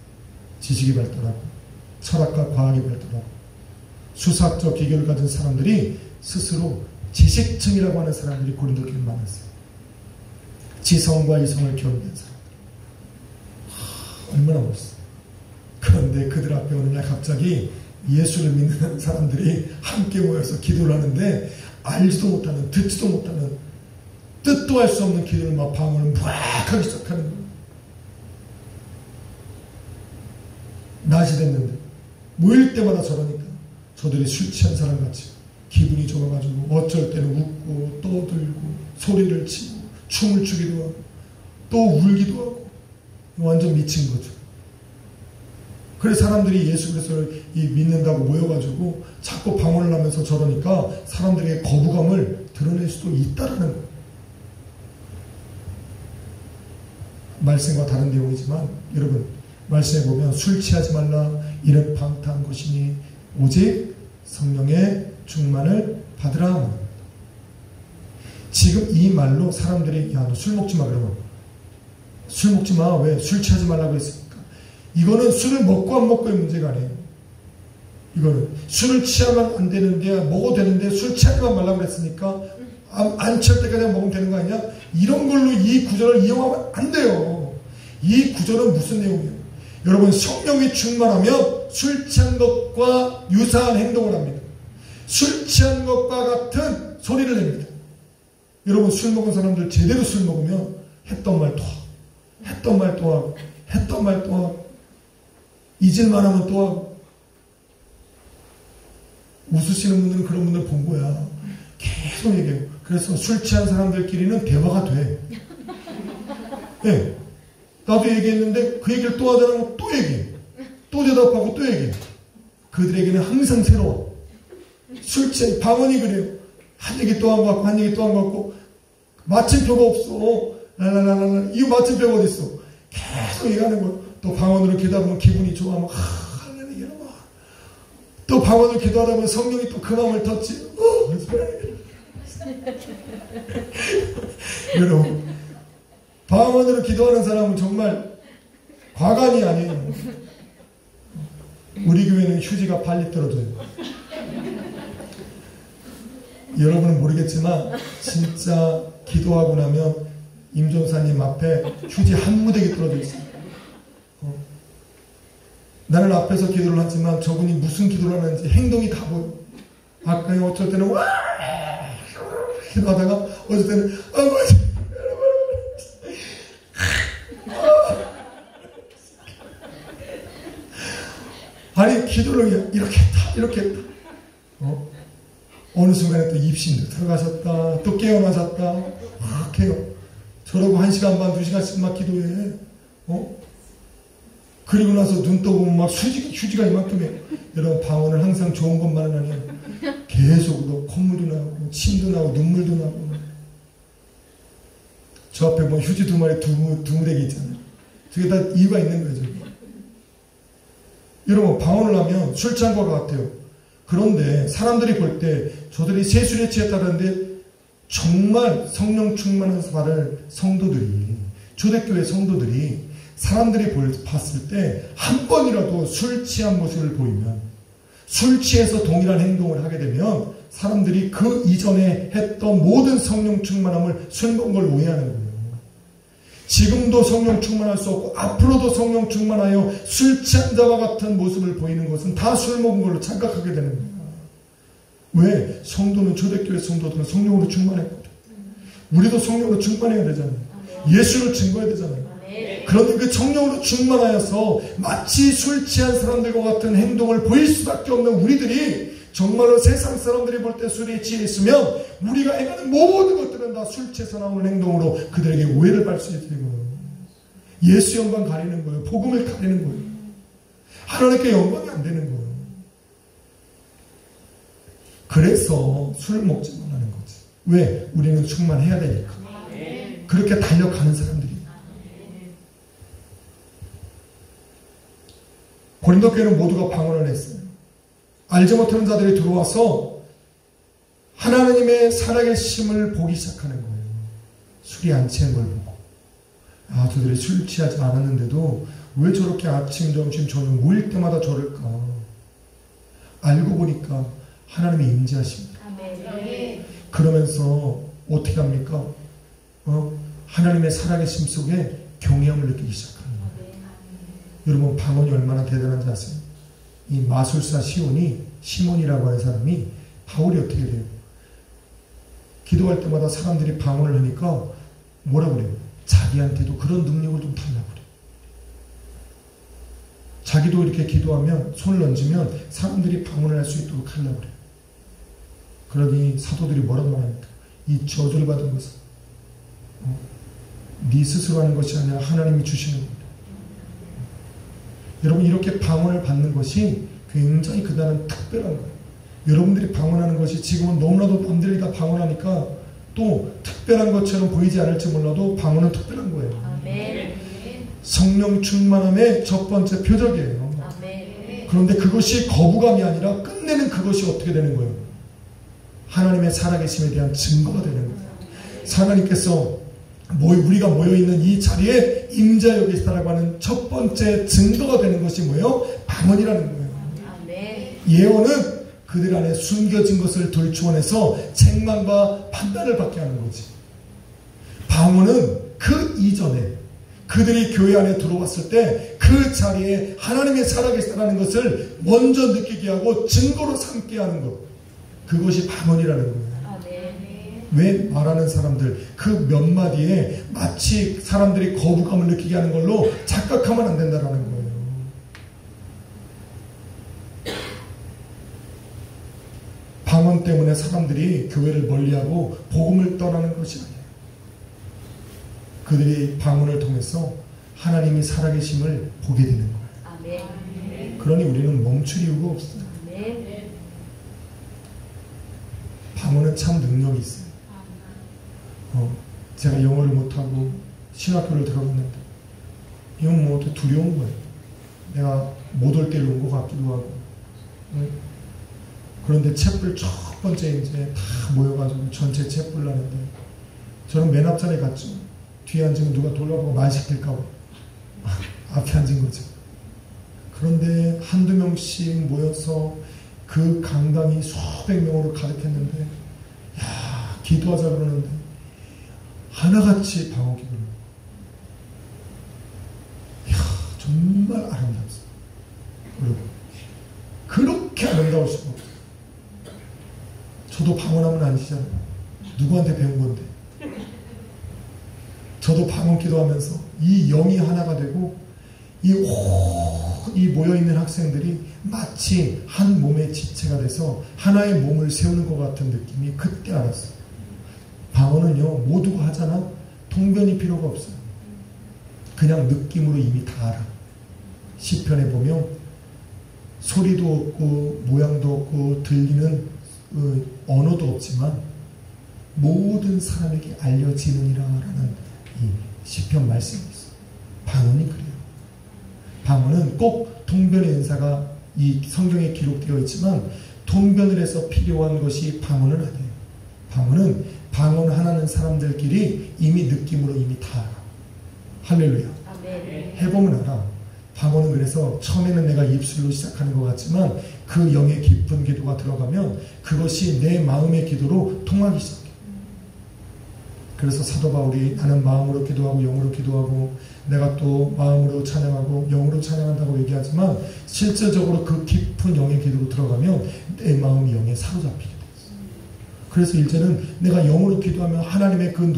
지식이 발달하고 철학과 과학이 발달하고 수사학적 기교를 가진 사람들이 스스로 지식층이라고 하는 사람들이 고린도 교회에 많았어요. 지성과 이성을 겸비한 사람들. 얼마나 멋있어요. 그런데 그들 앞에 어느 날 갑자기 예수를 믿는 사람들이 함께 모여서 기도를 하는데 알지도 못하는, 듣지도 못하는, 뜻도 할 수 없는 기도를 막 방언을 막 하기 시작하는 거예요. 낮이 됐는데 모일 때마다 저러니까 저들이 술 취한 사람같이 기분이 좋아가지고 어쩔 때는 웃고 떠들고 소리를 치고 춤을 추기도 하고 또 울기도 하고 완전 미친 거죠. 그래서 사람들이 예수 그리스도를 믿는다고 모여가지고 자꾸 방언을 하면서 저러니까 사람들에게 거부감을 드러낼 수도 있다라는 거예요. 말씀과 다른 내용이지만 여러분 말씀에 보면 술 취하지 말라 이는 방탕한 것이니 오직 성령의 충만을 받으라. 지금 이 말로 사람들이 야, 너 술 먹지 마 그러면 술 먹지 마. 왜? 술 취하지 말라고 했습니까? 이거는 술을 먹고 안 먹고의 문제가 아니에요. 이거는 술을 취하면 안 되는데 먹어도 되는데 술 취하지만 말라고 그랬으니까 안 취할 때까지 먹으면 되는 거 아니야? 이런 걸로 이 구절을 이용하면 안 돼요. 이 구절은 무슨 내용이에요? 여러분 성령이 충만하면 술 취한 것과 유사한 행동을 합니다. 술 취한 것과 같은 소리를 냅니다. 여러분 술 먹은 사람들 제대로 술 먹으면 했던 말 또 하고 했던 말 또 하고 했던 말 또 하고 잊을만 하면 또 하고 웃으시는 분들은 그런 분들 본 거야. 계속 얘기해요. 그래서 술 취한 사람들끼리는 대화가 돼. 네. 나도 얘기했는데 그 얘기를 또 하자면 또 얘기해. 또 대답하고 또 얘기해. 그들에게는 항상 새로워. 술 취한 방언이 그래요. 한 얘기 또 한 거 같고 한 얘기 또 한 거 같고 마침표가 없어. 랄랄랄랄 이거 마침표가 어디 있어? 계속 얘기하는 거야. 또 방언으로 기도하면 기분이 좋아하면 하는 얘기를 막. 또 방언으로 기도하다 보면 성령이 또 그 마음을 터치. 여러분 방언으로 기도하는 사람은 정말 과간이 아니에요. 우리 교회는 휴지가 발리 떨어져요. 여러분은 모르겠지만 진짜 기도하고 나면 임종사님 앞에 휴지 한 무더기 떨어져 있어요. 나는 앞에서 기도를 하지만 저분이 무슨 기도를 하는지 행동이 다 보여. 아까 어쩔 때는 와 기도하다가 어쩔 때는 아니 기도를 이렇게 했다 이렇게 했다. 어느 순간에 또 입신도 들어가셨다 또 깨어나셨다 막 해요. 저러고 1시간 반 2시간씩 막 기도해. 그리고 나서 눈 떠보면 막 휴지가 이만큼 해. 여러분 방언은 항상 좋은 것만은 아니에요. 계속 콧물도 나고 침도 나고 눈물도 나고. 저 앞에 보면 휴지 2마리 두 무대기 있잖아요. 저게 다 이유가 있는 거예요. 저게. 여러분 방언을 하면 술 취한 것 같아요. 그런데 사람들이 볼 때 저들이 세술에 취했다는데 정말 성령 충만한 받을 성도들이 초대교회 성도들이 사람들이 봤을 때 한 번이라도 술 취한 모습을 보이면 술 취해서 동일한 행동을 하게 되면 사람들이 그 이전에 했던 모든 성령 충만함을 술 먹은 걸 오해하는 거예요. 지금도 성령 충만할 수 없고 앞으로도 성령 충만하여 술 취한 자와 같은 모습을 보이는 것은 다 술 먹은 걸로 착각하게 되는 거예요. 왜? 성도는 초대교회 성도들은 성령으로 충만했거든. 우리도 성령으로 충만해야 되잖아요. 예수를 증거해야 되잖아요. 그런데 그 성령으로 충만하여서 마치 술 취한 사람들과 같은 행동을 보일 수밖에 없는 우리들이 정말로 세상 사람들이 볼 때 술에 취해 있으면 우리가 행하는 모든 것들은 다 술 취해서 나오는 행동으로 그들에게 오해를 발생시키는 거예요. 예수 영광 가리는 거예요. 복음을 가리는 거예요. 하나님께 영광이 안 되는 거예요. 그래서 술 먹지 말라는 거지. 왜? 우리는 충만해야 되니까. 그렇게 달려가는 사람들이. 고린도 교회는 모두가 방언을 했어요. 알지 못하는 자들이 들어와서 하나님의 살아계심을 보기 시작하는 거예요. 술이 안 취한 걸 보고. 아, 저들이 술 취하지 않았는데도 왜 저렇게 아침, 점심, 저녁 모일 때마다 저럴까. 알고 보니까 하나님이 임재하십니다. 그러면서 어떻게 합니까? 하나님의 살아계심 속에 경외함을 느끼기 시작합니다. 여러분 방언이 얼마나 대단한지 아세요? 이 마술사 시몬이라고 하는 사람이 바울이 어떻게 돼요? 기도할 때마다 사람들이 방언을 하니까 뭐라 그래요? 자기한테도 그런 능력을 좀 달라고 그래요. 자기도 이렇게 기도하면 손을 얹으면 사람들이 방언을 할 수 있도록 하려고 그래요. 그러니 사도들이 뭐라고 말합니까? 이 저주를 받은 것은 네 스스로 하는 것이 아니라 하나님이 주시는 겁니다. 여러분, 이렇게 방언을 받는 것이 굉장히 그다는 특별한 거예요. 여러분들이 방언하는 것이 지금은 너무나도 남들이 다 방언하니까 또 특별한 것처럼 보이지 않을지 몰라도 방언은 특별한 거예요. 아멘. 성령 충만함의 첫 번째 표적이에요. 아멘. 그런데 그것이 거부감이 아니라 끝내는 그것이 어떻게 되는 거예요? 하나님의 살아계심에 대한 증거가 되는 거예요. 하나님께서 우리가 모여있는 이 자리에 임자 여기 있다라고 하는 첫 번째 증거가 되는 것이 뭐예요? 방언이라는 거예요. 아멘. 예언은 그들 안에 숨겨진 것을 돌추어내서 책망과 판단을 받게 하는 거지. 방언은 그 이전에 그들이 교회 안에 들어왔을 때 그 자리에 하나님의 살아계시다는 것을 먼저 느끼게 하고 증거로 삼게 하는 것, 그것이 방언이라는 거예요. 아멘. 왜 말하는 사람들 그 몇 마디에 마치 사람들이 거부감을 느끼게 하는 걸로 착각하면 안 된다는 거예요. 방언 때문에 사람들이 교회를 멀리하고 복음을 떠나는 것이 아니에요. 그들이 방언을 통해서 하나님이 살아계심을 보게 되는 거예요. 아멘. 그러니 우리는 멈출 이유가 없어요. 아멘. 방언은 참 능력이 있어요. 제가 영어를 못하고 신학교를 들어갔는데 이건 뭐 두려운 거예요. 내가 못 올 때로 온 것 같기도 하고. 그런데 챗불 첫 번째 이제 다 모여가지고 전체 챗불 하는데 저는 맨 앞자리에 갔죠. 뒤에 앉으면 누가 돌아보고 말 시킬까봐 앞에 앉은 거죠. 그런데 한두 명씩 모여서 그 강당이 수백 명으로 가득했는데, 야, 기도하자 그러는데 하나같이 방언 기도를. 야, 정말 아름답습니다. 여러분, 그렇게 아름다울 수가 없어요. 저도 방언하면 아니시잖아요. 누구한테 배운 건데. 저도 방언 기도하면서 이 영이 하나가 되고 이 모여있는 학생들이 마치 한 몸의 지체가 돼서 하나의 몸을 세우는 것 같은 느낌이 그때 알았어요. 방언은요, 모두가 하잖아. 통변이 필요가 없어요. 그냥 느낌으로 이미 다 알아. 시편에 보면 소리도 없고 모양도 없고 들리는 언어도 없지만 모든 사람에게 알려지느니라 라는 이 시편 말씀이 있어요. 방언이 그래요. 방언은 꼭 통변의 은사가 이 성경에 기록되어 있지만 통변을 해서 필요한 것이 방언은 아니에요. 방언은 방언하는 사람들끼리 이미 느낌으로 이미 다 알아. 할렐루야. 아멘. 해보면 알아. 방언은 그래서 처음에는 내가 입술로 시작하는 것 같지만 그 영의 깊은 기도가 들어가면 그것이 내 마음의 기도로 통하기 시작해. 그래서 사도 바울이 나는 마음으로 기도하고 영으로 기도하고 내가 또 마음으로 찬양하고 영으로 찬양한다고 얘기하지만 실제적으로 그 깊은 영의 기도로 들어가면 내 마음이 영에 사로잡히게 됐어요. 그래서 이제는 내가 영으로 기도하면 하나님의 그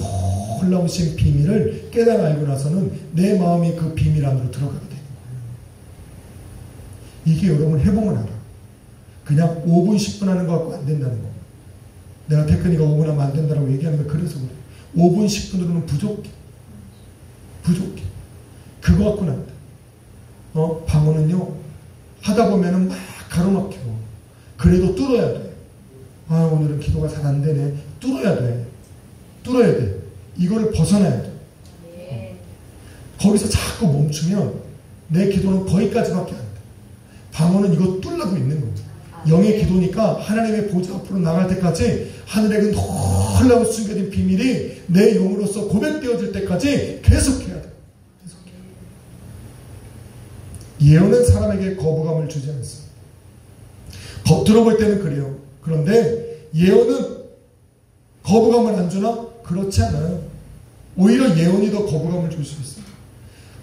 놀라우신 비밀을 깨달아 알고 나서는 내 마음이 그 비밀 안으로 들어가게 되는 거예요. 이게 여러분 해보면 알아. 그냥 5분 10분 하는 거 갖고 안 된다는 거. 내가 테크니가 5분 하면 안 된다고 얘기하는 거 그래서 그래. 5분 10분으로는 부족해. 그거 갖고는 안 돼. 방언은요, 하다 보면은 막 가로막혀. 그래도 뚫어야 돼. 아, 오늘은 기도가 잘 안 되네. 뚫어야 돼. 이거를 벗어나야 돼. 거기서 자꾸 멈추면 내 기도는 거기까지밖에 안 돼. 방언은 이거 뚫려고 있는 거죠. 영의 기도니까 하나님의 보좌 앞으로 나갈 때까지 하늘의 그 놀라운 숨겨진 비밀이 내 영으로서 고백되어질 때까지 계속해야 돼. 예언은 사람에게 거부감을 주지 않습니다. 겉으로 볼 때는 그래요. 그런데 예언은 거부감을 안 주나? 그렇지 않아요. 오히려 예언이 더 거부감을 줄 수 있어요.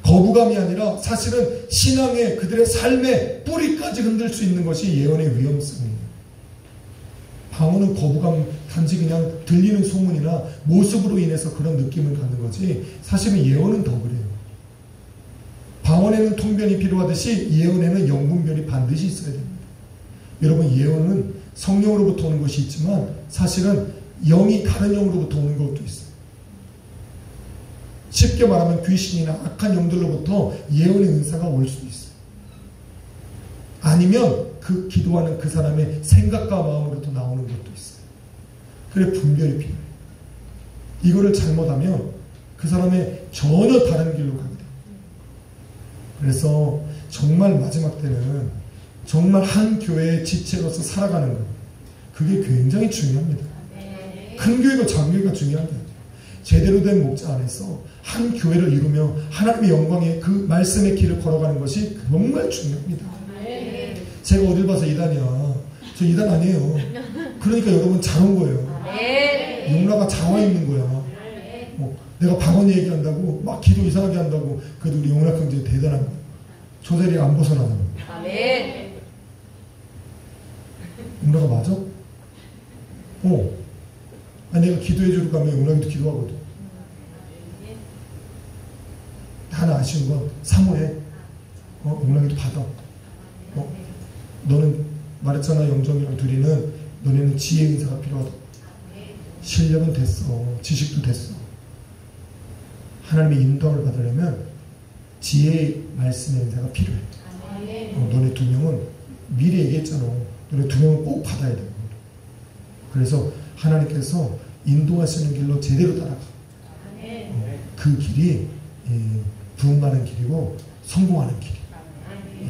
거부감이 아니라 사실은 신앙의 그들의 삶의 뿌리까지 흔들 수 있는 것이 예언의 위험성이에요. 방언은 거부감, 단지 그냥 들리는 소문이나 모습으로 인해서 그런 느낌을 갖는 거지 사실은 예언은 더 그래요. 방언에는 통변이 필요하듯이 예언에는 영분별이 반드시 있어야 됩니다. 여러분, 예언은 성령으로부터 오는 것이 있지만 사실은 영이 다른 영으로부터 오는 것도 있어요. 쉽게 말하면 귀신이나 악한 영들로부터 예언의 은사가 올 수도 있어요. 아니면 그 기도하는 그 사람의 생각과 마음으로부터 나오는 것도 있어요. 그래 분별이 필요해요. 이거를 잘못하면 그 사람의 전혀 다른 길로 가게 돼요. 그래서 정말 마지막 때는 정말 한 교회의 지체로서 살아가는 것, 그게 굉장히 중요합니다. 큰 교회가 장교회가 중요한 게 아니에요. 제대로 된 목자 안에서 한 교회를 이루며 하나님의 영광의 그 말씀의 길을 걸어가는 것이 정말 중요합니다. 제가 어딜 봐서 이단이야. 저 이단 아니에요. 그러니까 여러분 잘 온 거예요. 용라가 자와 있는 거야. 내가 방언 얘기한다고 막 기도 이상하게 한다고 그래도 우리 용라 형제 대단한 거야. 저 자리에 안 벗어나잖아. 용라가 맞아? 아니, 내가 기도해주러 가면 용락이도 기도하거든. 하나 아쉬운 건 사모해. 용락이도 받아. 너는 말했잖아, 영정이랑 둘이는 너네는 지혜 인사가 필요하다. 실력은 됐어. 지식도 됐어. 하나님의 인도를 받으려면 지혜의 말씀의 인사가 필요해. 너네 두 명은 미리 얘기했잖아. 너네 두 명은 꼭 받아야 돼. 그래서 하나님께서 인도하시는 길로 제대로 따라가. 그 길이 부흥하는 길이고 성공하는 길이.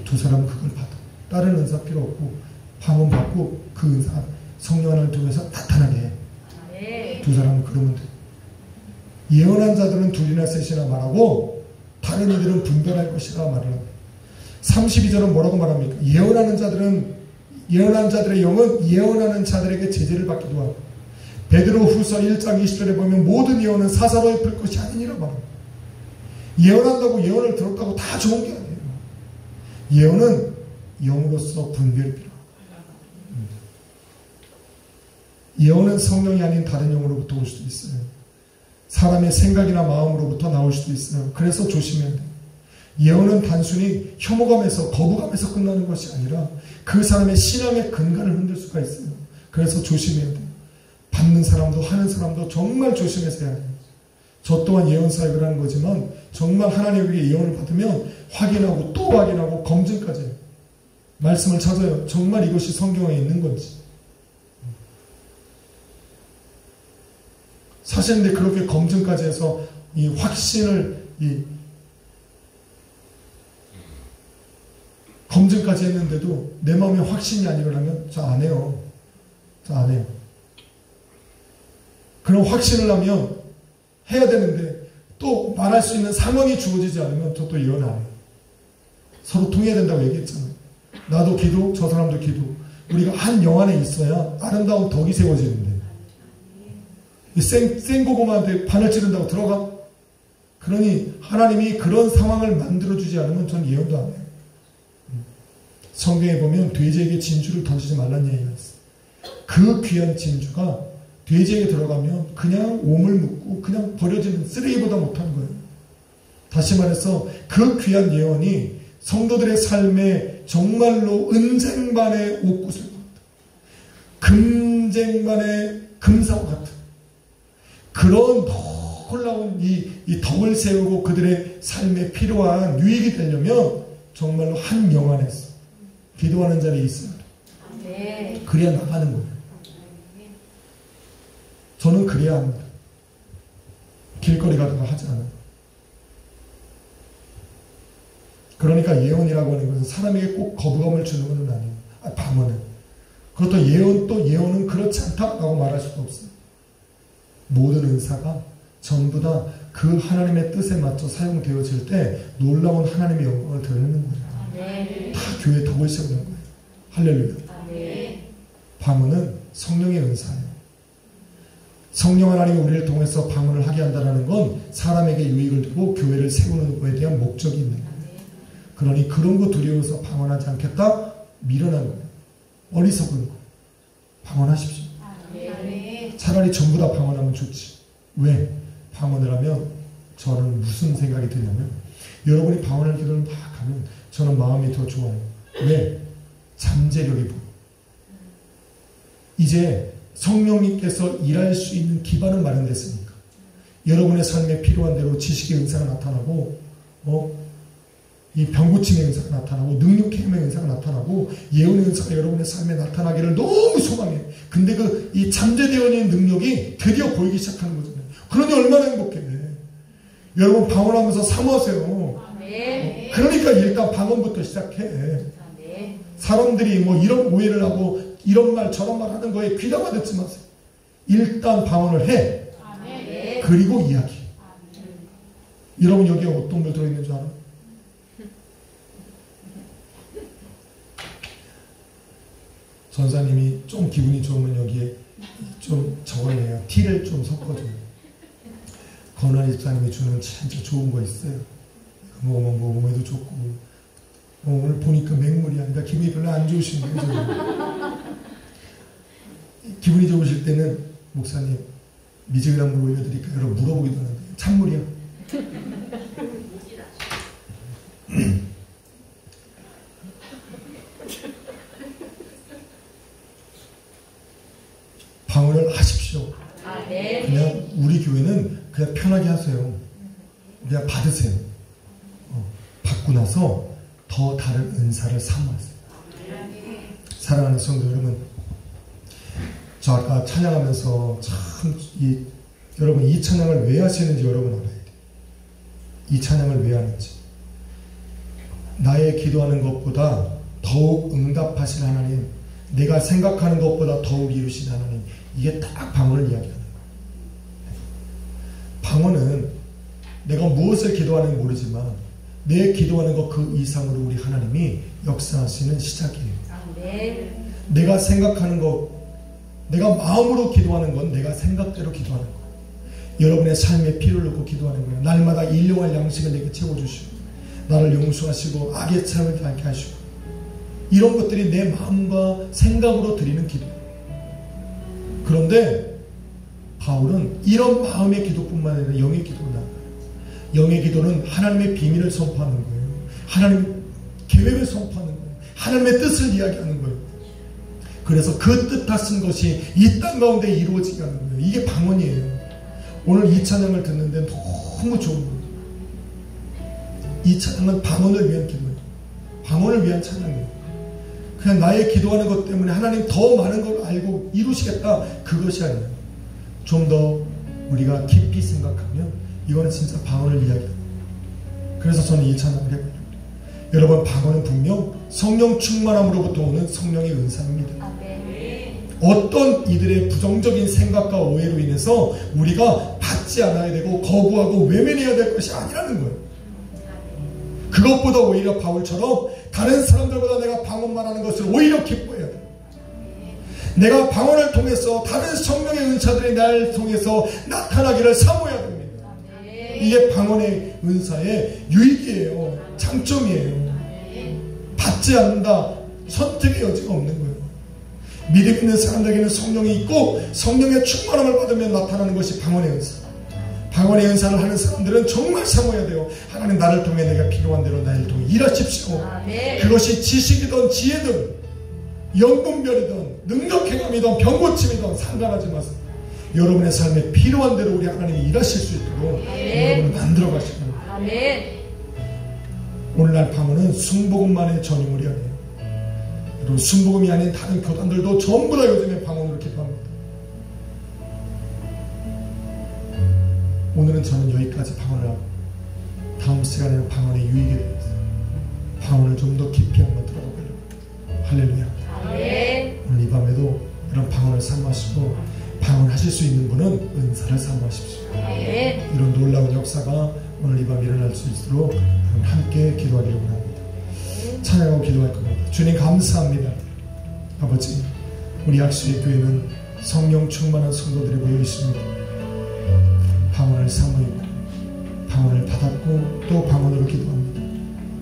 두 사람은 그걸 받아. 다른 은사 필요 없고 방언 받고 그 은사 성령 하나를 통해서 나타나게 해. 두 사람은 그러면 돼. 예언한 자들은 둘이나 셋이나 말하고 다른 이들은 분별할 것이라 말을 합니다. 32절은 뭐라고 말합니까? 예언하는 자들의 영은 예언하는 자들에게 제재를 받기도 하고, 베드로 후서 1장 20절에 보면 모든 예언은 사사로이 풀 것이 아니니라 말합니다. 예언한다고 예언을 들었다고 다 좋은 게 아니에요. 예언은 영으로서 분별이 필요합니다. 예언은 성령이 아닌 다른 영으로부터 올 수도 있어요. 사람의 생각이나 마음으로부터 나올 수도 있어요. 그래서 조심해야 돼요. 예언은 단순히 혐오감에서 거부감에서 끝나는 것이 아니라 그 사람의 신앙의 근간을 흔들 수가 있어요. 그래서 조심해야 돼요. 받는 사람도 하는 사람도 정말 조심해서 해야 돼요. 저 또한 예언 사역을 하는 거지만 정말 하나님에게 예언을 받으면 확인하고 또 확인하고 검증까지 해요. 말씀을 찾아요. 정말 이것이 성경에 있는 건지. 사실 근데 그렇게 검증까지 해서 이 확신을 검증까지 했는데도 내 마음에 확신이 안 일어나면 저 안 해요. 저 안 해요. 그런 확신을 하면 해야 되는데 또 말할 수 있는 상황이 주어지지 않으면 저 또 예언 안 해요. 서로 통해야 된다고 얘기했잖아요. 나도 기도, 저 사람도 기도. 우리가 한 영 안에 있어야 아름다운 덕이 세워지는데 생고구마한테 바늘 찌른다고 들어가? 그러니 하나님이 그런 상황을 만들어주지 않으면 전 예언도 안 해요. 성경에 보면 돼지에게 진주를 던지지 말라는 얘기가 있어요. 그 귀한 진주가 돼지에게 들어가면 그냥 오물 묻고 그냥 버려지는 쓰레기보다 못한 거예요. 다시 말해서 그 귀한 예언이 성도들의 삶에 정말로 은쟁반의 옷구슬 같은, 금쟁반의 금사와 같은 그런 놀라운 이 덕을 세우고 그들의 삶에 필요한 유익이 되려면 정말로 한 영 안에서 기도하는 자리에 있어야 돼요. 그래야 나가는 거예요. 저는 그래야 합니다. 길거리 가다가 하지 않아요. 그러니까 예언이라고 하는 것은 사람에게 꼭 거부감을 주는 것은 아니에요. 방언은. 그것도 예언은 그렇지 않다라고 말할 수도 없어요. 모든 은사가 전부 다 그 하나님의 뜻에 맞춰 사용되어질 때 놀라운 하나님의 영광을 드러내는 거예요. 다 교회의 덕을 세우는 거예요. 할렐루야. 방언은 성령의 은사예요. 성령 하나님이 우리를 통해서 방언을 하게 한다는 건 사람에게 유익을 두고 교회를 세우는 것에 대한 목적이 있는 거예요. 그러니 그런 거 두려워서 방언하지 않겠다? 미련한 거예요. 어리석은 거예요. 방언하십시오. 차라리 전부 다 방언하면 좋지. 왜? 방언을 하면 저는 무슨 생각이 드냐면 여러분이 방언을 기도를 막 하면 저는 마음이 더 좋아요. 왜? 잠재력이 보여. 이제 성령님께서 일할 수 있는 기반은 마련됐으니까 여러분의 삶에 필요한 대로 지식의 은사가 나타나고 이 병고침의 은사가 나타나고 능력의 힘의 은사가 나타나고 예언의 은사가 여러분의 삶에 나타나기를 너무 소망해. 근데 이 잠재되어 있는 능력이 드디어 보이기 시작하는 거잖아요. 그러니 얼마나 행복해. 여러분 방언하면서 사모하세요. 그러니까 일단 방언부터 시작해. 사람들이 이런 오해를 하고 이런 말 저런 말 하는 거에 귀담아 듣지 마세요. 일단 방언을 해. 그리고 이야기. 여러분 여기에 어떤 걸 들어있는 줄 알아? 전사님이 좀 기분이 좋으면 여기에 좀 적어내요. 티를 좀 섞어줘요. 건환 집사님이 주는 진짜 좋은 거 있어요. 몸에도 좋고 오늘 보니까 맹물이 아니라 기분이 별로 안 좋으신 거예요. 기분이 좋으실 때는 목사님 미적이란 물 올려드릴까요? 여러분 물어보기도 하는데 찬물이요. 방언을 하십시오. 그냥 우리 교회는 그냥 편하게 하세요. 그냥 받으세요. 받고 나서 더 다른 은사를 사모하세요. 사랑하는 성도 여러분, 저 아까 찬양하면서 참 여러분 이 찬양을 왜 하시는지 여러분 알아야 돼요. 이 찬양을 왜 하는지. 나의 기도하는 것보다 더욱 응답하신 하나님, 내가 생각하는 것보다 더욱 이루신 하나님, 이게 딱 방언을 이야기하는 거예요. 방언은 내가 무엇을 기도하는지 모르지만 내 기도하는 것 그 이상으로 우리 하나님이 역사하시는 시작이에요. 내가 생각하는 것, 내가 마음으로 기도하는 건 내가 생각대로 기도하는 거예요. 여러분의 삶에 피를 넣고 기도하는 거예요. 날마다 일용할 양식을 내게 채워주시고 나를 용서하시고 악의 체험을 닳게 하시고, 이런 것들이 내 마음과 생각으로 드리는 기도예요. 그런데 바울은 이런 마음의 기도뿐만 아니라 영의 기도를 나아가요. 영의 기도는 하나님의 비밀을 선포하는 거예요. 하나님의 계획을 선포하는 거예요. 하나님의 뜻을 이야기하는 거예요. 그래서 그 뜻하신 것이 이 땅 가운데 이루어지게 하는 거예요. 이게 방언이에요. 오늘 이 찬양을 듣는데 너무 좋은 거예요. 이 찬양은 방언을 위한 기도예요. 방언을 위한 찬양이에요. 그냥 나의 기도하는 것 때문에 하나님 더 많은 걸 알고 이루시겠다, 그것이 아니에요. 좀 더 우리가 깊이 생각하면 이거는 진짜 방언을 이야기해요. 그래서 저는 이 찬양을 해요. 여러분, 방언은 분명 성령 충만함으로부터 오는 성령의 은사입니다. 어떤 이들의 부정적인 생각과 오해로 인해서 우리가 받지 않아야 되고 거부하고 외면해야 될 것이 아니라는 거예요. 그것보다 오히려 바울처럼 다른 사람들보다 내가 방언만 하는 것을 오히려 기뻐해야 돼요. 내가 방언을 통해서 다른 성령의 은사들이 나를 통해서 나타나기를 사모해야 됩니다. 이게 방언의 은사의 유익이에요. 장점이에요. 받지 않는다, 선택의 여지가 없는 거예요. 믿음 있는 사람들에게는 성령이 있고 성령의 충만함을 받으면 나타나는 것이 방언의 은사. 방언의 은사를 하는 사람들은 정말 사모해야 돼요. 하나님, 나를 통해 내가 필요한 대로 나를 통해 일하십시오. 그것이 지식이든 지혜든 영분별이든 능력행함이든 병고침이든 상관하지 마세요. 여러분의 삶에 필요한 대로 우리 하나님이 일하실 수 있도록 여러분을 만들어 가시고, 오늘날 방언은 순복음만의 전유물이 아니에요. 그리고 순복음이 아닌 다른 교단들도 전부 다 요즘에 방언으로 기도합니다. 오늘은 저는 여기까지 방언을 하고, 다음 시간에는 방언의 유익에 대해서 방언을 좀 더 깊이 한번 들어보려고. 할렐루야. 오늘 이 밤에도 이런 방언을 사모하시고, 방언하실 수 있는 분은 은사를 사모하십시오. 이런 놀라운 역사가 오늘 이 밤 일어날 수 있도록 함께 기도하기를 원합니다. 찬양하고 기도할 겁니다. 주님, 감사합니다. 아버지, 우리 약수의 교회는 성령 충만한 성도들이 모여 있습니다. 방언을 사모했고 방언을 받았고 또 방언으로 기도합니다.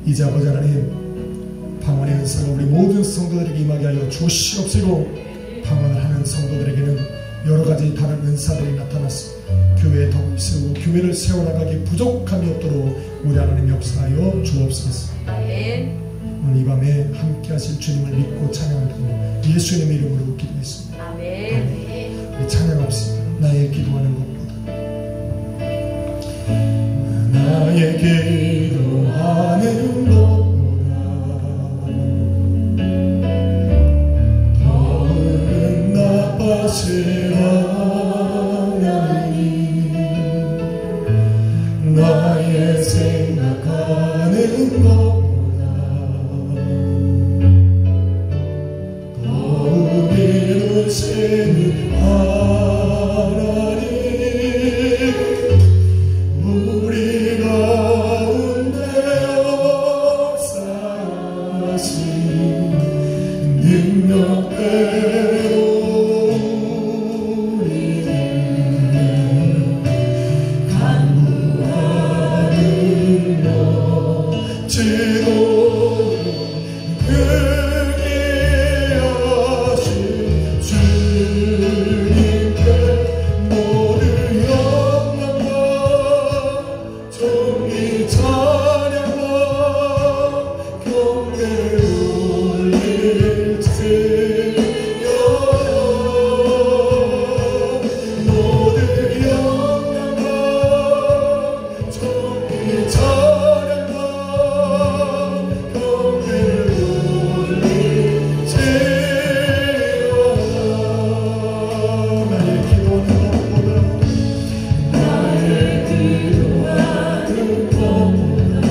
이제 아버지 하나님, 방언의 은사가 우리 모든 성도들에게 임하게 하여 주시옵시고, 방언을 하는 성도들에게는 여러가지 다른 은사들이 나타나서 교회에 더욱 세우고 교회를 세워나가기 부족함이 없도록 우리 하나님 역사하여 주옵소서. 오늘 이 밤에 함께 하실 주님을 믿고 찬양드리는 예수님의 이름으로 기도했습니다. 아멘. 우리 찬양합시다. 나의 기도하는 것보다, 나의 기도하는 것보다 더는 나빠질 하나님, 나의 생각하는 것보다 더욱 이루시는 하나님, 우리 가운데 역사하신 능력대로 우리는 간구하는 것지도 크게 하신 주님께 모든 영광과 존귀 찬양과 경배 올릴지어다. 모든 영광과 존귀 찬양과 경배 올릴지어다. 나의 기도하는 것보다, 나의 기도하는 것보다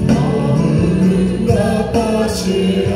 더욱 나빠지라